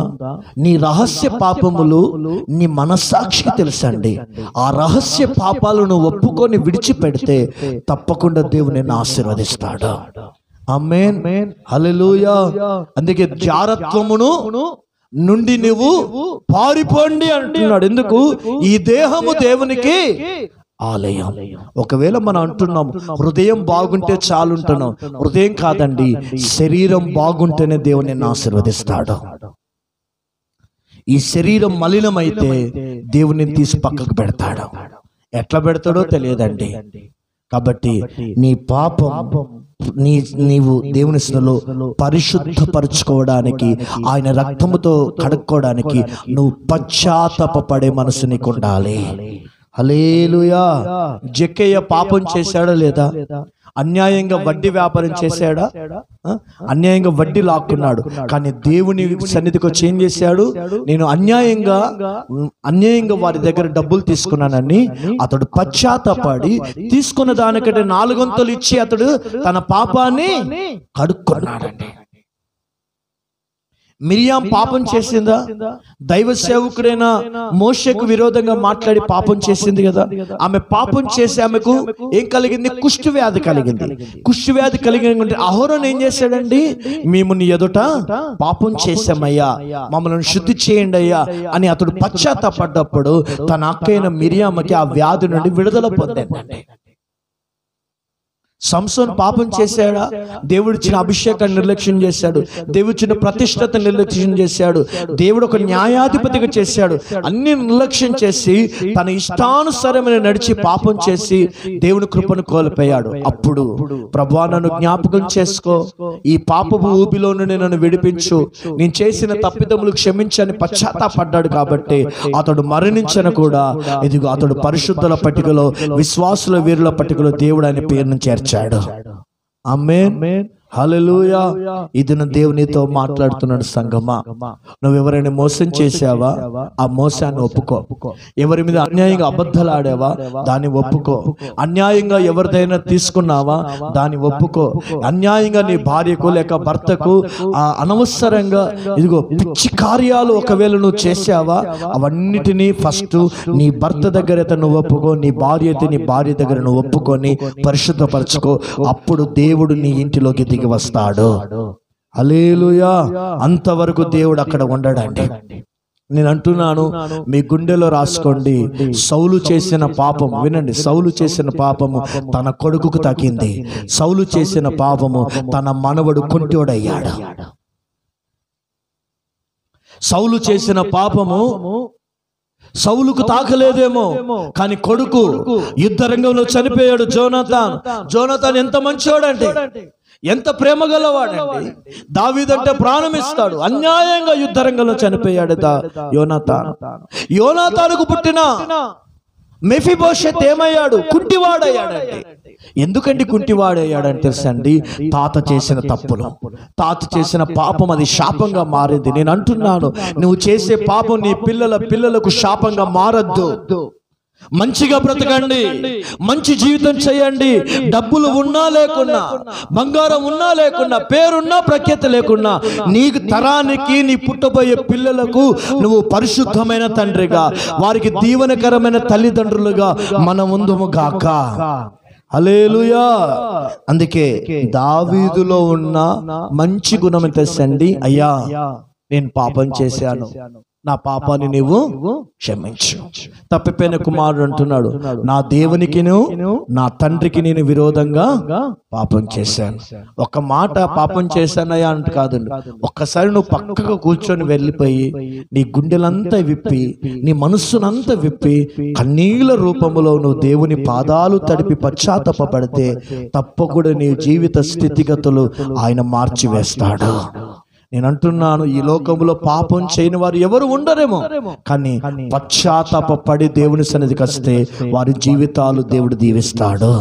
నీ రహస్య పాపములు నీ మనస్సాక్షికి తెలుసండి. ఆ రహస్య పాపాలను ఒప్పుకొని విడిచిపెడితే తప్పకుండా దేవుడు నిన్ను ఆశీర్వదిస్తాడు. ఆమేన్, హల్లెలూయా. అందుకే జారత్వమును నుండి నువ్వు పారిపోండి అంటున్నాడు. ఎందుకు? ఈ దేహము దేవునికి ఆలయం. ఒకవేళ మనం అంటున్నాం హృదయం బాగుంటే చాలు అంటున్నాం. హృదయం కాదండి, శరీరం బాగుంటేనే దేవుడు నిన్ను ఆశీర్వదిస్తాడు. ఈ శరీరం మలినమైతే దేవుని తీసి పక్కకు పెడతాడు. ఎట్లా పెడతాడో తెలియదండి. కాబట్టి నీ పాపం నీవు దేవుని సన్నిధిలో పరిశుద్ధపరచుకోవడానికి, ఆయన రక్తముతో కడుక్కోవడానికి నువ్వు పశ్చాత్తాపపడే మనసు నీకు ఉండాలి. హల్లెలూయా. జక్కయ్య పాపం చేశాడా లేదా? అన్యాయంగా వడ్డీ వ్యాపారం చేశాడా? అన్యాయంగా వడ్డీ లాక్కున్నాడు. కానీ దేవుని సన్నిధికి వచ్చి ఏం చేశాడు? నేను అన్యాయంగా వారి దగ్గర డబ్బులు తీసుకున్నానని అతడు పశ్చాత్తాపడి తీసుకున్న దానికంటే 4 వంతులు ఇచ్చి అతడు తన పాపాన్ని కడుక్కున్నాడండి. మిరియాం పాపం చేసిందా? దైవ సేవకుడైన మోషేకు విరోధంగా మాట్లాడి పాపం చేసింది కదా. ఆమె పాపం చేసి ఆమెకు ఏం కలిగింది? కుష్ఠవ్యాధి కలిగింది. కుష్ఠవ్యాధి కలిగిన అహరోను ఏం చేశాడండి? మేము నీ ఎదుట పాపం చేశామయ్యా, మమ్మల్ని శుద్ధి చేయండి అయ్యా అని అతడు పశ్చాత్తాపడ్డప్పుడు తన అక్కైన మిరియామకి ఆ వ్యాధి నుండి విడుదల పొందిందండి. సంసోన్ పాపం చేశాడా? దేవుడిచ్చిన అభిషేకాన్ని నిర్లక్ష్యం చేశాడు, దేవుడిచ్చిన ప్రతిష్టత నిర్లక్ష్యం చేశాడు, దేవుడు ఒక న్యాయాధిపతిగా చేశాడు. అన్ని నిర్లక్ష్యం చేసి తన ఇష్టానుసారమైన నడిచి పాపం చేసి దేవుని కృపను కోల్పోయాడు. అప్పుడు ప్రభువా నన్ను జ్ఞాపకం చేసుకో, ఈ పాపపు ఊబిలో నుండి నన్ను విడిపించు, నేను చేసిన తప్పిదములు క్షమించని పశ్చాత్తాపడ్డాడు. కాబట్టి అతడు మరణించన కూడా ఇదిగో అతడు పరిశుద్ధుల పట్టికలో, విశ్వాసుల వీరుల పట్టికలో దేవుడు ఆయన పేరును చేర్చాడు. ఆమేన్, హల్లెలూయా. ఇది దేవునితో మాట్లాడుతున్నాడు. సంగమా, నువ్వు ఎవరైనా మోసం చేసావా? ఆ మోసాన్ని ఒప్పుకో. ఎవరి మీద అన్యాయంగా అబద్ధాలు ఆడావా? దాన్ని ఒప్పుకో. అన్యాయంగా ఎవరిదైనా తీసుకున్నావా? దాన్ని ఒప్పుకో. అన్యాయంగా నీ భార్యకు లేక భర్తకు అనవసరంగా ఇదిగో పిచ్చి కార్యాలు ఒకవేళ నువ్వు చేసావా? అవన్నిటినీ ఫస్ట్ నీ భర్త దగ్గర అయితే నువ్వు ఒప్పుకో, నీ భార్య అయితే నీ భార్య దగ్గర నువ్వు ఒప్పుకొని పరిశుద్ధపరచుకో. అప్పుడు దేవుడు నీ ఇంటిలోకి దిగి వస్తాడు. హల్లెలూయా. అంతవరకు దేవుడు అక్కడ ఉండడండి. నేను అంటున్నాను, మీ గుండెలో రాసుకోండి. సౌలు చేసిన పాపం వినండి. సౌలు చేసిన పాపము తన కొడుకుకు తాకింది. సౌలు చేసిన పాపము తన మనవడు కుంటోడయ్యాడు. సౌలు చేసిన పాపము సౌలుకు తాకలేదేమో, కానీ కొడుకు యుద్ధ రంగంలో చనిపోయాడు. జోనాతాన్ ఎంత మంచోడండి, ఎంత ప్రేమ గలవాడండి. దావీదంటే ప్రాణం ఇస్తాడు. అన్యాయంగా యుద్ధ రంగంలో చనిపోయాడు యోనాతానుకు పుట్టిన మెఫీబోషెత్ ఏమయ్యాడు? కుంటివాడయ్యాడండి. ఎందుకండి కుంటివాడయ్యాడని తెలుసండి? తాత చేసిన తప్పులు, తాత చేసిన పాపం అది శాపంగా మారింది. నేను అంటున్నాను, నువ్వు చేసే పాపం నీ పిల్లలకు శాపంగా మారద్దు. మంచిగా బ్రతకండి, మంచి జీవితం చేయండి. డబ్బులు ఉన్నా లేకున్నా, బంగారం ఉన్నా లేకున్నా, పేరున్నా ప్రఖ్యాత లేకున్నా, నీకు తరానికి నీ పుట్టబోయే పిల్లలకు నువ్వు పరిశుద్ధమైన తండ్రిగా, వారికి దీవెనకరమైన తల్లిదండ్రులుగా మనం ఉందుము గాక. హల్లెలూయా. అందుకే దావీదులో ఉన్న మంచి గుణం తెలుసండి. అయ్యా, నేను పాపం చేశాను, నా పాపాన్ని నీవు క్షమించు. తప్పిపోయిన కుమారుడు అంటున్నాడు, నా దేవునికిను నా తండ్రికి నేను విరోధంగా పాపం చేశాను. ఒక మాట పాపం చేశానయ్యా అంట కాదండి. ఒక్కసారి నువ్వు పక్కకు కూర్చొని వెళ్ళిపోయి నీ గుండెలంతా విప్పి, నీ మనస్సునంతా విప్పి, కన్నీళ్ళ రూపంలో నువ్వు దేవుని పాదాలు తడిపి పశ్చాత్తాపపడితే తప్పకుండా నీ జీవిత స్థితిగతులు ఆయన మార్చివేస్తాడు. నేను అంటున్నాను, ఈ లోకంలో పాపం చేయని వారు ఎవరు ఉండరేమో, కానీ పశ్చాత్తాపపడి దేవుని సన్నిధికి వస్తే వారి జీవితాలు దేవుడు దీవిస్తాడు.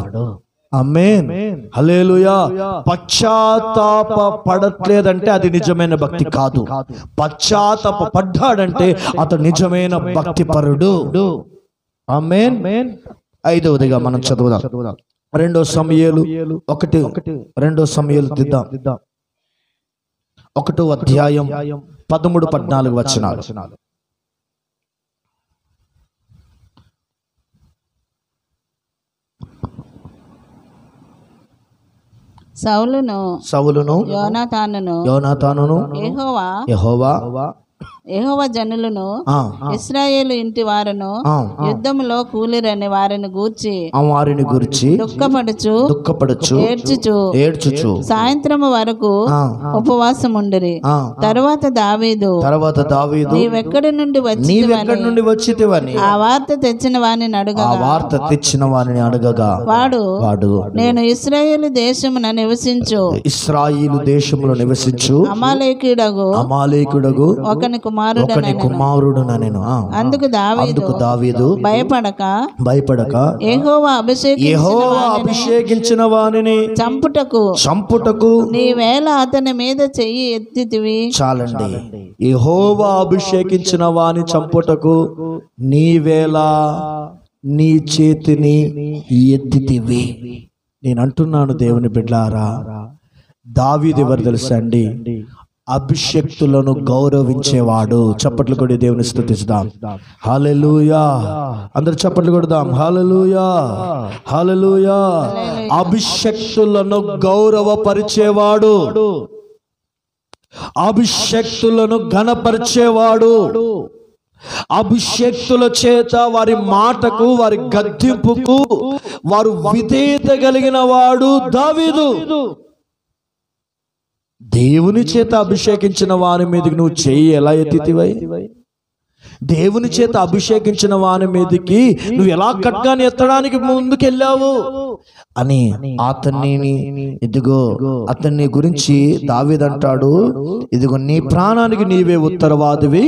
ఆమేన్, హల్లెలూయా. పశ్చాత్తాప పడట్లేదంటే అది నిజమైన భక్తి కాదు. పశ్చాత్తాప పడ్డాడంటే అతడు నిజమైన భక్తి పరుడు. ఆమేన్. ఐదవదిగా మనం చదువుదాం. 2 సమూయేలు 2 సమూయేలు దిద్దాం. 1వ అధ్యాయం 13-14 వచనాలు. సౌలును యోనాతానును యెహోవా జనులను ఇశ్రాయేలు ఇంటి వారును యుద్ధములో కూలిరని వారిని గూర్చి దుఃఖపడుచు ఏడ్చుచు సాయంత్రము వరకు ఉపవాసం ఉండిరి. తరువాత దావీదు నీవెక్కడి నుండి వచ్చితివని ఆ వార్త తెచ్చిన వారిని అడగగా వాడు నేను ఇశ్రాయేలు దేశమున నివసించు అమాలేకుడగు ఒకని కుమారుడు నేను. అందుకు దావీదు భయపడక యెహోవా అభిషేకించిన వానిని చంపుటకు నీవేళ అతని మీద చెయ్యి ఎత్తితివి. చాలండి. యెహోవా అభిషేకించిన వాని చంపుటకు నీవేళ నీ చేతిని ఎత్తితివి. నేను అంటున్నాను, దేవుని బిడ్డలారా, దావీదు ఎవరు తెలుసా అండి? అభిషక్తులను గౌరవించేవాడు. చప్పట్లు కొడి దేవుని స్తుతిద్దాం. హల్లెలూయా. అందరు చప్పట్లు కొడదాం. హల్లెలూయా, హల్లెలూయా. అభిషక్తులను గౌరవపరిచేవాడు, అభిషక్తులను ఘనపరిచేవాడు. అభిషేక్తుల చేత వారి మాటకు, వారి గద్దింపుకు వారు విధేయత కలిగిన వాడు దావీదు. దేవుని చేత అభిషేకించిన వారి మీదకి నువ్వు చెయ్యి ఎలా ఎత్తితివై? దేవుని చేత అభిషేకించిన వాని మీదకి నువ్వు ఎలా ఖడ్గాన్ని ఎత్తడానికి ముందుకెళ్ళావు అని అతన్ని గురించి దావీదంటాడు, ఇదిగో నీ ప్రాణానికి నీవే ఉత్తరవాదివి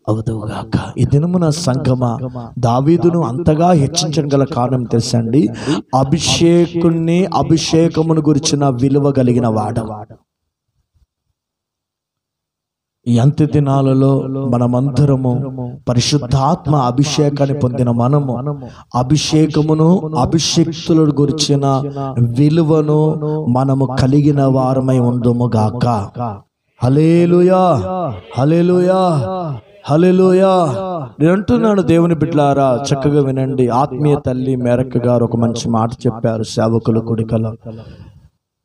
అవుదువుగాక. ఈ దినమున సంగమా, దావీదును అంతగా హెచ్చించడం గల కారణం తెలుసండి, అభిషేకమును గురించిన విలువ కలిగిన వాడు. ఈ అంత్య దినాలలో మనమందరము పరిశుద్ధాత్మ అభిషేకాన్ని పొందిన మనము అభిషేకమును, అభిషేక్తుల గురించిన విలువను మనము కలిగిన వారమై ఉందుము గాక. హల్లెలూయా, హల్లెలూయా, హల్లెలూయా. నేను అంటున్నాను, దేవుని బిడ్డలారా చక్కగా వినండి. ఆత్మీయ తల్లి మేరక్క గారు ఒక మంచి మాట చెప్పారు సేవకుల కూడికలో.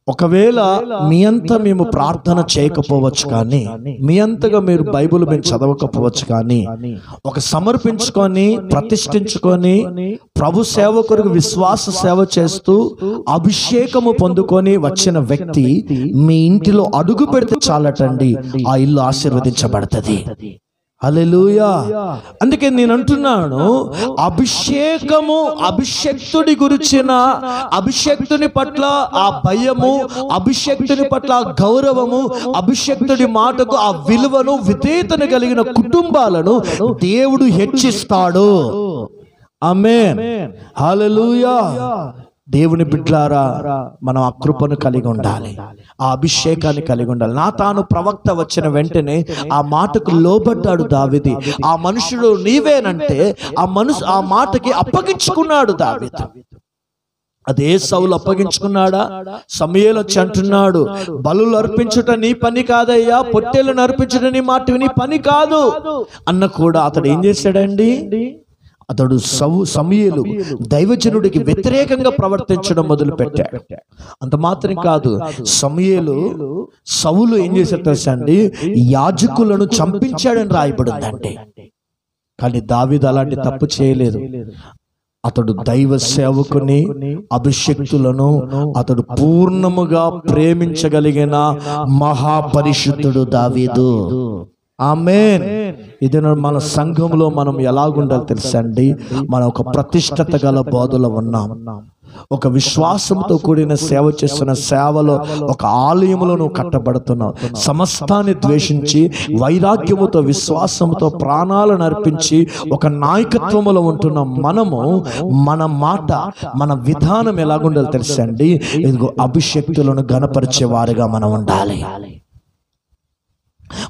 ఒకవేళ మీ అంతా మేము ప్రార్థన చేయకపోవచ్చు, కానీ మీ అంతగా మీరు బైబిల్ మేము చదవకపోవచ్చు, కానీ ఒక సమర్పించుకొని ప్రతిష్ఠించుకొని ప్రభు సేవ కొరకు విశ్వాస సేవ చేస్తూ అభిషేకము పొందుకొని వచ్చిన వ్యక్తి మీ ఇంటిలో అడుగు పెడితే చాలటండి, ఆ ఇల్లు ఆశీర్వదించబడుతుంది. హల్లెలూయా. అందుకే నేను అంటున్నాను, అభిషేకము, అభిషేక్తుడి గురించిన, అభిషేక్తుని పట్ల ఆ భయము, అభిషేక్తుని పట్ల ఆ గౌరవము, అభిషేక్తుడి మాటకు ఆ విలువను, విధేయతను కలిగిన కుటుంబాలను దేవుడు హెచ్చిస్తాడు. ఆమేన్, హల్లెలూయా. దేవుని బిడ్డలారా, మనం ఆ కృపను కలిగి ఉండాలి, ఆ అభిషేకాన్ని కలిగి ఉండాలి. నాతాను ప్రవక్త వచ్చిన వెంటనే ఆ మాటకు లోబడ్డాడు దావీదు. ఆ మనుషుడు నీవేనంటే ఆ మాటకి అప్పగించుకున్నాడు దావీదు. అదే సౌలు అప్పగించుకున్నాడా? సమూయేలు వచ్చి అంటున్నాడు, బలులు అర్పించుట నీ పని కాదయ్యా, పొట్టేలను అర్పించుట నీ మాట నీ పని కాదు అన్న కూడా అతడు ఏం చేశాడండి? అతడు సమూయేలు దైవజనుడికి వ్యతిరేకంగా ప్రవర్తించడం మొదలు పెట్టాడు. అంత మాత్రం కాదు, సౌలు ఏం చేశాడు తెలుసా అండి? యాజకులను చంపించాడని రాయబడిందండి. కానీ దావీదు అలాంటి తప్పు చేయలేదు. అతడు దైవ సేవకుని, అభిషేక్తులను అతడు పూర్ణముగా ప్రేమించగలిగిన మహాపరిశుద్ధుడు దావీదు. ఆమేన్. ఇది మన సంఘంలో మనం ఎలాగుండాలి తెలుసా అండి? మనం ఒక ప్రతిష్టత గల బోధలో ఉన్నాం, ఒక విశ్వాసంతో కూడిన సేవ చేస్తున్న సేవలో, ఒక ఆలయంలో నువ్వు కట్టబడుతున్నావు. సమస్తాన్ని ద్వేషించి వైరాగ్యముతో, విశ్వాసంతో ప్రాణాలను అర్పించి ఒక నాయకత్వంలో ఉంటున్న మనము, మన మాట, మన విధానం ఎలాగుండాలి తెలుసా అండి? ఇదిగో అభిషేక్తులను ఘనపరిచే వారిగా మనం ఉండాలి.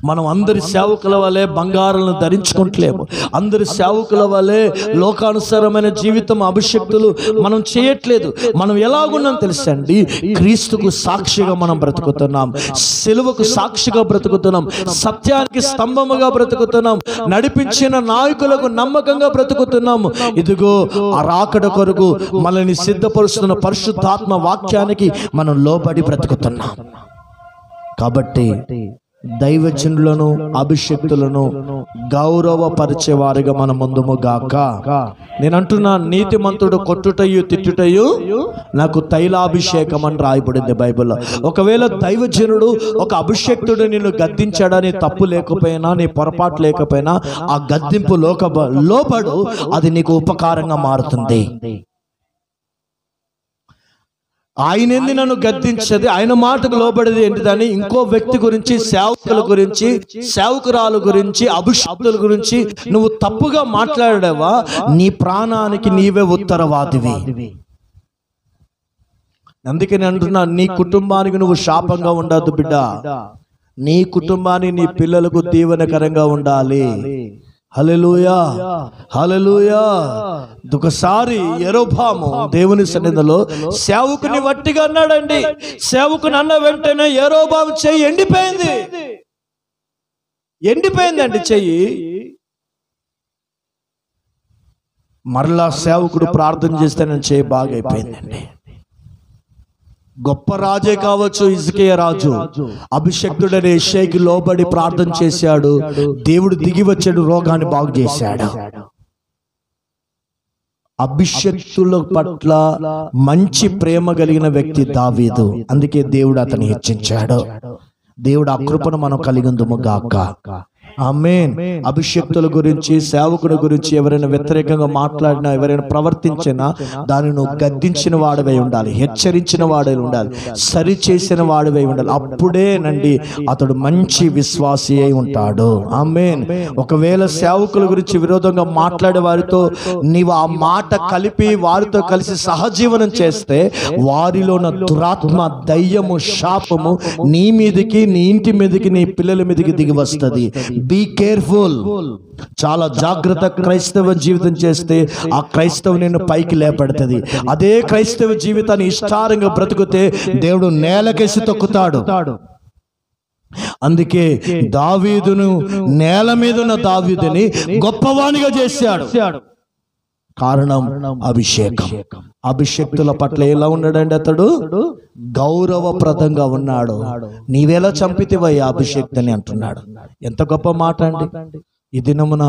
మనం అందరి సేవకుల వలె బంగారాలను ధరించుకుంటలేము, అందరి సేవకుల వలె లోకానుసారమైన జీవితం, అభిషేక్తులు మనం చేయట్లేదు. మనం ఎలాగున్నాం తెలుసండి? క్రీస్తుకు సాక్షిగా మనం బ్రతుకుతున్నాం, సిలువకు సాక్షిగా బ్రతుకుతున్నాం, సత్యానికి స్తంభముగా బ్రతుకుతున్నాం, నడిపించిన నాయకులకు నమ్మకంగా బ్రతుకుతున్నాము. ఇదిగో ఆ రాకడ కొరకు మనల్ని సిద్ధపరుస్తున్న పరిశుద్ధాత్మ వాక్యానికి మనం లోబడి బ్రతుకుతున్నాం. కాబట్టి దైవజనులను, అభిషేక్తులను గౌరవపరిచే వారిగా మనం ముందుము గాక. నేను అంటున్నా, నీతిమంతుడు కొట్టుటయు తిట్టుటయు నాకు తైలాభిషేకం అని రాయబడింది బైబిల్లో. ఒకవేళ దైవజనుడు, ఒక అభిషేక్తుడు నిన్ను గద్దించాడని తప్పు లేకపోయినా, నీ పొరపాటు లేకపోయినా, ఆ గద్దింపు లోబడు, అది నీకు ఉపకారంగా మారుతుంది. ఆయన ఏంది నన్ను గద్దించేది, ఆయన మాటకు లోబడేది ఏంటిదని ఇంకో వ్యక్తి గురించి, సేవకుల గురించి, సేవకురాలు గురించి, అభిషేకుల గురించి నువ్వు తప్పుగా మాట్లాడావా, నీ ప్రాణానికి నీవే ఉత్తరవాదివి. అందుకే నేను అంటున్నా, నీ కుటుంబానికి నువ్వు శాపంగా ఉండద్దు బిడ్డ. నీ కుటుంబానికి, నీ పిల్లలకు దీవెనకరంగా ఉండాలి. హల్లెలూయా, హల్లెలూయా. ఒకసారి యెరోబాము దేవుని సన్నిధిలో సేవకుని వట్టిగా అన్నాడండి. సేవకుని అన్న వెంటనే యెరోబాము చెయ్యి ఎండిపోయిందండి చెయ్యి. మరలా సేవకుడు ప్రార్థన చేస్తే నేను చెయ్యి బాగా అయిపోయిందండి. గొప్ప రాజే కావచ్చు హిజ్కియా రాజు, అభిషక్తుడనే యెషయాకి లోబడి ప్రార్థన చేశాడు. దేవుడు దిగి వచ్చాడు, రోగాన్ని బాగు చేశాడు. అభిషక్తుల పట్ల మంచి ప్రేమ కలిగిన వ్యక్తి దావీదు. అందుకే దేవుడు అతన్ని హెచ్చించాడు. దేవుడు ఆ కృపను మనం కలిగిందుము గాక. ఆమేన్. అభిషక్తుల గురించి, సేవకుల గురించి ఎవరైనా వ్యతిరేకంగా మాట్లాడినా, ఎవరైనా ప్రవర్తించినా దాన్ని నువ్వు గద్దించిన వాడివై ఉండాలి, హెచ్చరించిన వాడై ఉండాలి, సరి చేసిన వాడివై ఉండాలి. అప్పుడేనండి అతడు మంచి విశ్వాసి అయి ఉంటాడు. ఆమేన్. ఒకవేళ సేవకుల గురించి విరోధంగా మాట్లాడే వారితో నీవు ఆ మాట కలిపి వారితో కలిసి సహజీవనం చేస్తే వారిలో ఉన్న దురాత్మ, దయ్యము, శాపము నీ మీదకి, నీ ఇంటి మీదకి, నీ పిల్లల మీదకి దిగి వస్తుంది. Be careful. చాలా జాగ్రత్త. క్రైస్తవ జీవితం చేస్తే ఆ క్రైస్తవ నిన్ను పైకి లేపడుతుంది. అదే క్రైస్తవ జీవితాన్ని ఇష్టారంగా బ్రతుకుతే దేవుడు నేలకేసి తొక్కుతాడు. అందుకే దావీదును, నేల మీద ఉన్న దావీదుని గొప్పవానిగా చేశాడు. కారణం అభిషేకం. అభిషక్తుల పట్ల ఎలా ఉన్నాడండి అతడు? గౌరవప్రదంగా ఉన్నాడు. నీవేలా చంపితివయ్యా అభిషక్తుని అంటున్నాడు. ఎంత గొప్ప మాట అండి. ఈ దినమున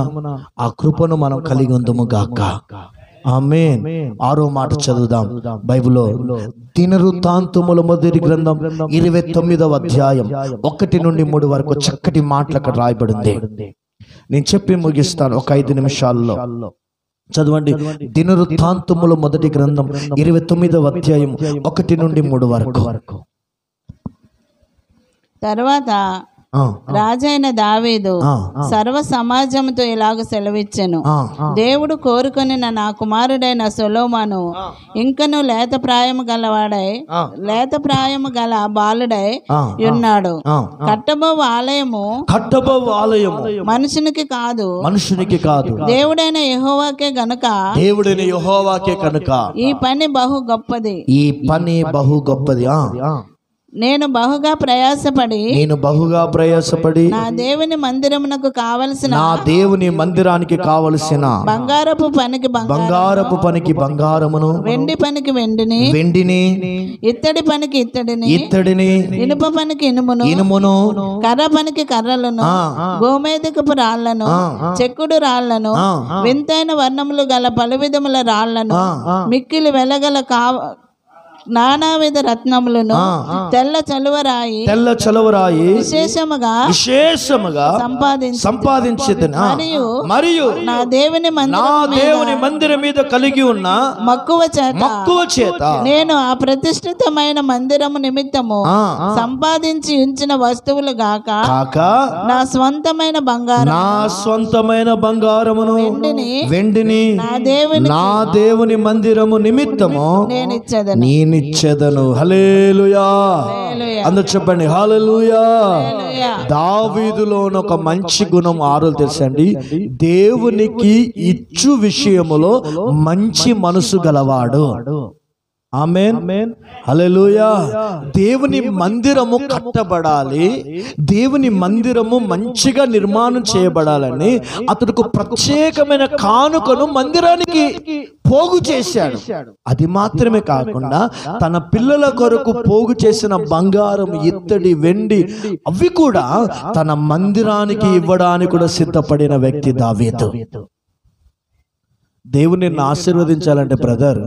ఆ కృపను మనం కలిగి ఉందుము గాక. ఆమేన్. 6వ మాట చదువుదాం బైబిల్లో. దినవృత్తాంతముల మొదటి గ్రంథం 29వ అధ్యాయం 1 నుండి 3 వరకు చక్కటి మాటలు అక్కడ రాయబడింది. నేను చెప్పి ముగిస్తాను ఒక 5 నిమిషాల్లో. చదవండి. దినవృత్తాంతముల మొదటి గ్రంథం 29వ అధ్యాయం 1 నుండి 3 వరకు. తర్వాత రాజైన దావీదు సర్వ సమాజంతో ఇలాగ సెలవిచ్చెను. దేవుడు కోరుకొని నా కుమారుడైన సొలొమోను ఇంకను లేత ప్రాయము గల బాలుడై ఉన్నాడు. కట్టబో ఆలయము మనుషునికి కాదు, దేవుడైన యెహోవాకే గనుక ఈ పని బహు గొప్పది. నేను బహుగా ప్రయాసపడి నా దేవుని మందిరానికి కావలసిన బంగారపు పనికి బంగారమును, వెండి పనికి వెండిని, ఇత్తడి పనికి ఇత్తడిని, ఇనుప పనికి ఇనుమును, కర్ర పనికి కర్రలను, గోమేధికపు రాళ్లను, చెక్కుడు రాళ్లను, వింతైన వర్ణములు గల పలు విధముల రాళ్లను, మిక్కిలి వెలగల నానావిధ రత్నములను, తెల్ల చలువరాయి విశేషముగా సంపాదించితిని. మరియు నా దేవుని మందిరం మీద కలిగి ఉన్న మక్కువ చేత నేను ఆ ప్రతిష్ఠితమైన మందిరము నిమిత్తము సంపాదించి ఉంచిన వస్తువులు గాక నా స్వంతమైన బంగారమును, వెండిని నా దేవుని మందిరము నిమిత్తము నేనిచ్చెదను. హల్లెలూయా. అందరూ చెప్పండి హల్లెలూయా. దావీదులో ఒక మంచి గుణం 6 తెలుసండి. దేవునికి ఇచ్చు విషయములో మంచి మనసు గలవాడు. ఆమేన్. హల్లెలూయా. దేవుని మందిరము కట్టబడాలి, దేవుని మందిరము మంచిగా నిర్మాణం చేయబడాలని అతడికి ప్రత్యేకమైన కానుకను మందిరానికి పోగు చేశాడు. అది మాత్రమే కాకుండా తన పిల్లల కొరకు పోగు చేసిన బంగారం, ఇత్తడి, వెండి అవి కూడా తన మందిరానికి ఇవ్వడానికి కూడా సిద్ధపడిన వ్యక్తి దావీదు. దేవుని ఆశీర్వదించాలంటే బ్రదర్,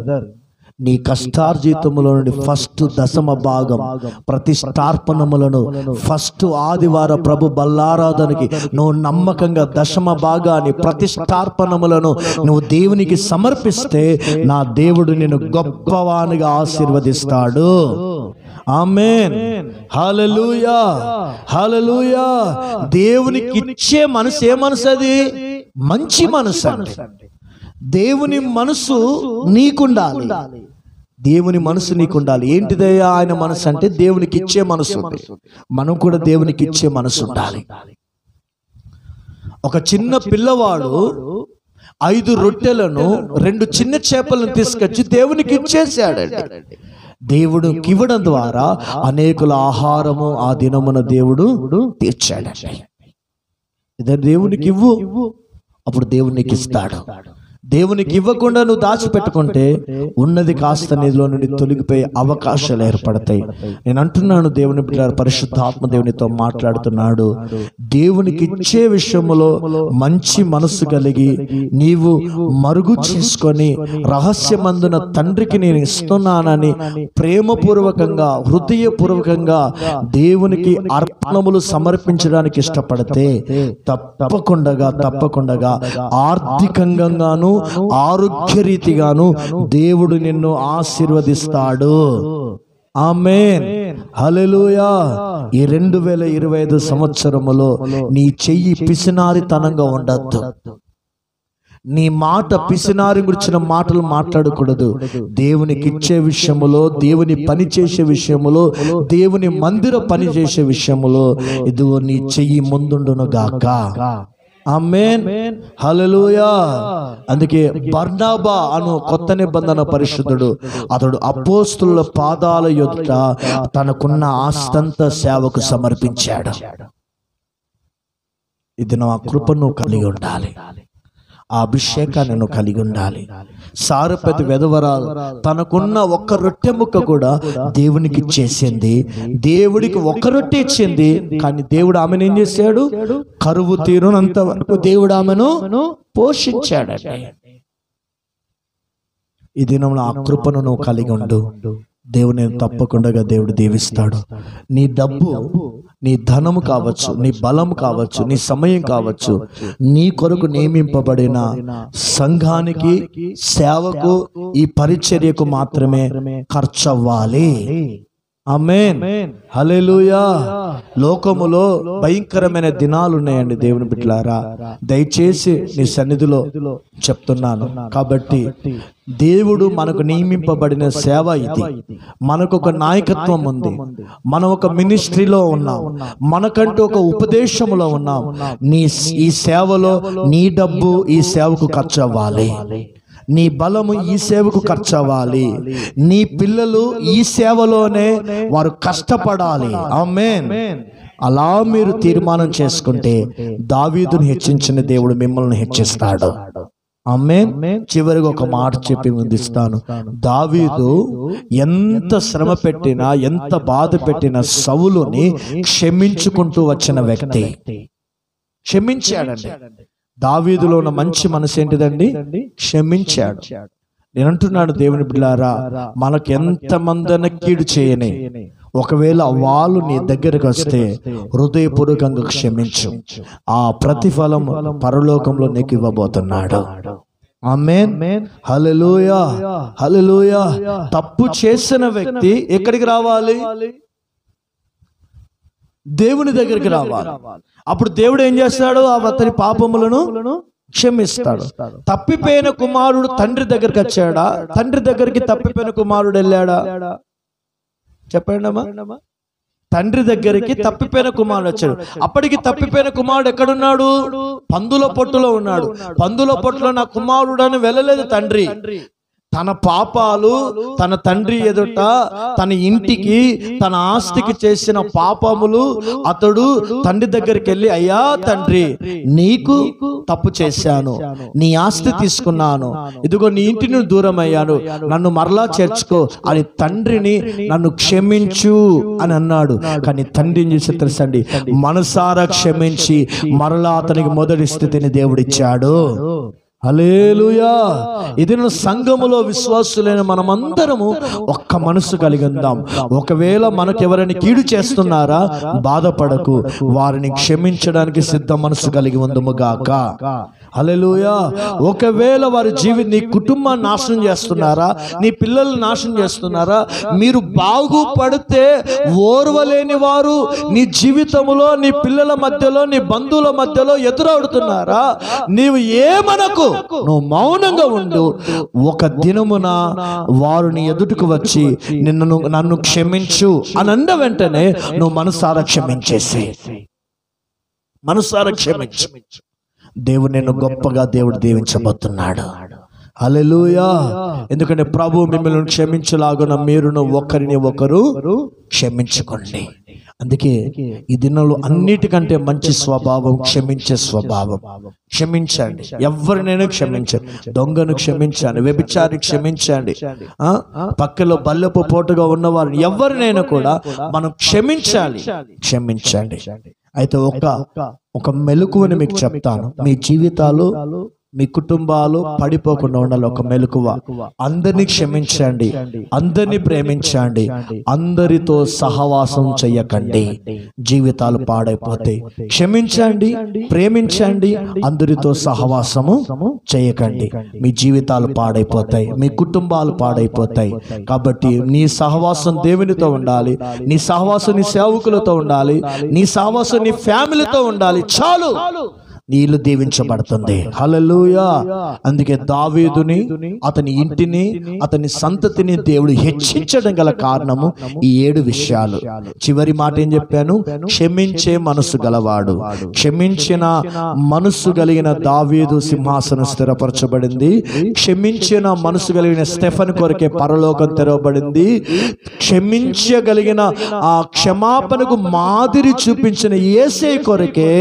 నీ కష్టార్జితములో నుండి ఫస్ట్ 10వ భాగం ప్రతిష్టార్పణములను, ఫస్ట్ ఆదివార ప్రభు బల్లారాధనకి నువ్వు నమ్మకంగా 10వ భాగాన్ని ప్రతిష్టార్పణములను నువ్వు దేవునికి సమర్పిస్తే నా దేవుడు నిన్ను గొప్పవానిగా ఆశీర్వదిస్తాడు. ఆమేన్. హల్లెలూయా. హల్లెలూయా. దేవునికి ఇచ్చే మనసు ఏ మనసు? అది మంచి మనసు అండి. దేవుని మనసు నీకుండాలి. దేవుని మనసు నీకుండాలి. ఏంటిదయ్యా ఆయన మనసు అంటే దేవునికి ఇచ్చే మనసు. మనం కూడా దేవునికి ఇచ్చే మనసు ఉండాలి. ఒక చిన్న పిల్లవాడు 5 రొట్టెలను 2 చిన్న చేపలను తీసుకొచ్చి దేవునికి ఇచ్చేసాడండి. దేవుడికి ఇవ్వడం ద్వారా అనేకుల ఆహారము ఆ దినమున దేవుడు తీర్చాడండి. ఇదే దేవునికి ఇవ్వు, అప్పుడు దేవునికి ఇస్తాడు. దేవునికి ఇవ్వకుండా నువ్వు దాచిపెట్టుకుంటే ఉన్నది కాస్త నీలో నుండి తొలగిపోయే అవకాశాలు ఏర్పడతాయి. నేను అంటున్నాను, దేవుని బిడ్డ పరిశుద్ధాత్మ దేవునితో మాట్లాడుతున్నాడు. దేవునికి ఇచ్చే విషయంలో మంచి మనసు కలిగి నీవు మరుగు చేసుకొని రహస్యమందున తండ్రికి నేను ఇస్తున్నానని ప్రేమపూర్వకంగా హృదయపూర్వకంగా దేవునికి అర్పణములు సమర్పించడానికి ఇష్టపడితే తప్పకుండా ఆర్థికంగాను ఆరోగ్యరీతిగాను దేవుడు నిన్ను ఆశీర్వదిస్తాడు. ఆమేన్, హల్లెలూయా. ఈ 2025 సంవత్సరములో నీ చెయ్యి పిసినారితనంగా ఉండద్దు. నీ మాట పిసినారి గురించిన మాటలు మాట్లాడకూడదు. దేవునికి ఇచ్చే విషయములో, దేవుని పని చేసే విషయములో, దేవుని మందిర పని చేసే విషయములో ఇదిగో నీ చెయ్యి ముందుండును గాక. ఆమేన్, హల్లెలూయా. అందుకే బర్నబా అను కొత్త నిబంధన పరిశుద్ధుడు, అతడు అపోస్తుల పాదాల యొద్ద తనకున్న ఆస్తంతా సేవకు సమర్పించాడు. ఇది నా కృపను కలిగి ఉండాలి, ఆ అభిషేకాన్ని నువ్వు కలిగి ఉండాలి. సారపతి వెధవరాలు తనకున్న ఒక్క రొట్టె ముక్క కూడా దేవునికి ఇచ్చేసింది. దేవుడికి ఒక్క రొట్టె ఇచ్చింది, కానీ దేవుడు ఆమెను ఏం చేశాడు? కరువు తీరునంత వరకు దేవుడు ఆమెను పోషించాడట. ఈ దినంలో ఆ కృపను నువ్వు కలిగి ఉండు. దేవుని తప్పకుండా దేవుడు దీవిస్తాడు. నీ డబ్బు, నీ ధనము కావచ్చు, నీ బలం కావచ్చు, నీ సమయం కావచ్చు, నీ కొరకు నియమింపబడిన సంఘానికి, సేవకు, ఈ పరిచర్యకు మాత్రమే ఖర్చు అవ్వాలి. ఆమేన్, హల్లెలూయా. లోకములో భయంకరమైన దినాలు ఉన్నాయండి దేవుని బిడ్డలారా. దయచేసి నీ సన్నిధిలో చెప్తున్నాను. కాబట్టి దేవుడు మనకు నియమింపబడిన సేవ ఇది. మనకు ఒక నాయకత్వం ఉంది, మనం ఒక మినిస్ట్రీలో ఉన్నాం, మనకంటూ ఒక ఉపదేశంలో ఉన్నాం. ఈ సేవలో నీ డబ్బు ఈ సేవకు ఖర్చు అవ్వాలి, నీ బలము ఈ సేవకు ఖర్చు అవ్వాలి, నీ పిల్లలు ఈ సేవలోనే వారు కష్టపడాలి. ఆమేన్. అలా మీరు తీర్మానం చేసుకుంటే దావీదును హెచ్చించిన దేవుడు మిమ్మల్ని హెచ్చిస్తాడు. ఆమేన్. చివరికి ఒక మాట చెప్పి ముందిస్తాను. దావీదు ఎంత శ్రమ పెట్టినా, ఎంత బాధ పెట్టినా సౌలుని క్షమించుకుంటూ వచ్చిన వ్యక్తి. క్షమించాడండి. దావీదులో ఉన్న మంచి మనసు ఏంటిదండి? క్షమించాడు. నేను అంటున్నాను దేవుని బిడ్డలారా, మనకు ఎంత మందన కీడు చేయని, ఒకవేళ వాళ్ళు నీ దగ్గరకు వస్తే హృదయపూర్వకంగా క్షమించు. ఆ ప్రతిఫలం పరలోకంలో నీకు ఇవ్వబోతున్నాడు. ఆమేన్, హల్లెలూయా, హల్లెలూయా. తప్పు చేసిన వ్యక్తి ఎక్కడికి రావాలి? దేవుని దగ్గరికి రావాలి. అప్పుడు దేవుడు ఏం చేస్తాడు? అతని పాపములను క్షమిస్తాడు. తప్పిపోయిన కుమారుడు తండ్రి దగ్గరికి వచ్చాడా? తండ్రి దగ్గరికి తప్పిపోయిన కుమారుడు వెళ్ళాడా? చెప్పండి అమ్మా. తండ్రి దగ్గరికి తప్పిపోయిన కుమారుడు వచ్చాడు. అప్పటికి తప్పిపోయిన కుమారుడు ఎక్కడున్నాడు? పందుల పొట్టులో ఉన్నాడు. పందుల పొట్టులో నా కుమారుడు అని వెళ్ళలేదు తండ్రి. తన పాపాలు, తన తండ్రి ఎదుట, తన ఇంటికి, తన ఆస్తికి చేసిన పాపములు అతడు తండ్రి దగ్గరికి వెళ్ళి, అయ్యా తండ్రి, నీకు తప్పు చేశాను, నీ ఆస్తి తీసుకున్నాను, ఇదిగో నీ ఇంటిని దూరం అయ్యాను, నన్ను మరలా చేర్చుకో అని తండ్రిని నన్ను క్షమించు అని అన్నాడు. కానీ తండ్రి ఏం చేసి తెలుసండి? మనసారా క్షమించి మరలా అతనికి మొదటి స్థితిని దేవుడిచ్చాడు. హల్లెలూయా. ఇది సంఘములో విశ్వాసులైన మనమందరము ఒక్క మనసు కలిగి ఉందాం. ఒకవేళ మనకెవరైనా కీడు చేస్తున్నారా, బాధపడకు, వారిని క్షమించడానికి సిద్ధ మనసు కలిగి ఉందముగాక. హల్లెలూయా. ఒకవేళ వారి నీ కుటుంబాన్ని నాశనం చేస్తున్నారా, నీ పిల్లల్ని నాశనం చేస్తున్నారా, మీరు బాగుపడితే ఓర్వలేని వారు నీ జీవితంలో, నీ పిల్లల మధ్యలో, నీ బంధువుల మధ్యలో ఎదురవుతున్నారా, నీవు ఏమనకు, నువ్వు మౌనంగా ఉండు. ఒక దినమున వారు నీ ఎదుటికి వచ్చి నన్ను క్షమించు అని అన్న వెంటనే నువ్వు మనసారా క్షమించేసి, మనసారా క్షమించు. దేవుడు నిన్ను గొప్పగా దేవుడు దీవించబోతున్నాడు. హల్లెలూయా. ఎందుకంటే ప్రభు మిమ్మల్ని క్షమించలాగున మీరును ఒకరిని ఒకరు క్షమించుకోండి. అందుకే ఈ దినంలో అన్నిటికంటే మంచి స్వభావం క్షమించే స్వభావం. క్షమించండి, ఎవరినైనా క్షమించండి. దొంగను క్షమించండి, వ్యభిచారి క్షమించండి, పక్కలో బల్లెపు పోటుగా ఉన్నవారిని ఎవరినైనా కూడా మనం క్షమించాలి. క్షమించండి. అయితే ఒక మెలకువని మీకు చెప్తాను. మీ జీవితాలు, మీ కుటుంబాలు పడిపోకుండా ఉండాలి. ఒక మెలకువ, అందరినీ క్షమించండి, అందరినీ ప్రేమించండి, అందరితో సహవాసం చెయ్యకండి, జీవితాలు పాడైపోతాయి. క్షమించండి, ప్రేమించండి, అందరితో సహవాసము చేయకండి, మీ జీవితాలు పాడైపోతాయి, మీ కుటుంబాలు పాడైపోతాయి. కాబట్టి నీ సహవాసం దేవునితో ఉండాలి, నీ సహవాసం నీ సేవకులతో ఉండాలి, నీ సహవాసం నీ ఫ్యామిలీతో ఉండాలి. చాలు, నీ ఇల్లు దీవించబడుతుంది. హల్లెలూయా. అందుకే దావీదుని, అతని ఇంటిని, అతని సంతతిని దేవుడు హెచ్చించడం గల కారణము ఈ 7 విషయాలు. చివరి మాట ఏం చెప్పాను? క్షమించే మనసు గలవాడు. క్షమించిన మనసు కలిగిన దావీదు సింహాసనం స్థిరపరచబడింది. క్షమించిన మనసు కలిగిన స్టెఫెను కొరకే పరలోకం తెరవబడింది. క్షమించగలిగిన ఆ క్షమాపణకు మాదిరి చూపించిన యేసే కొరకే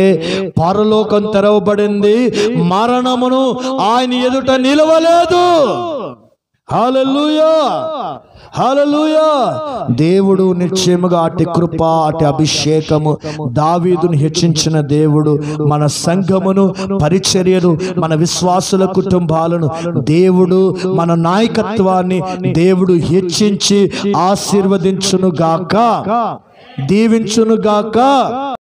పరలోకం తెరవబడింది. మరణమును ఆయన ఎదుట నిలవలేదు. హల్లెలూయా, హల్లెలూయా. దేవుడు నిశ్చయముగా అటు కృప, అటు అభిషేకము దావీదును హెచ్చించిన దేవుడు మన సంఘమును, పరిచర్యను, మన విశ్వాసుల కుటుంబాలను, దేవుడు మన నాయకత్వాన్ని దేవుడు హెచ్చించి ఆశీర్వదించును గాక, దీవించును గాక.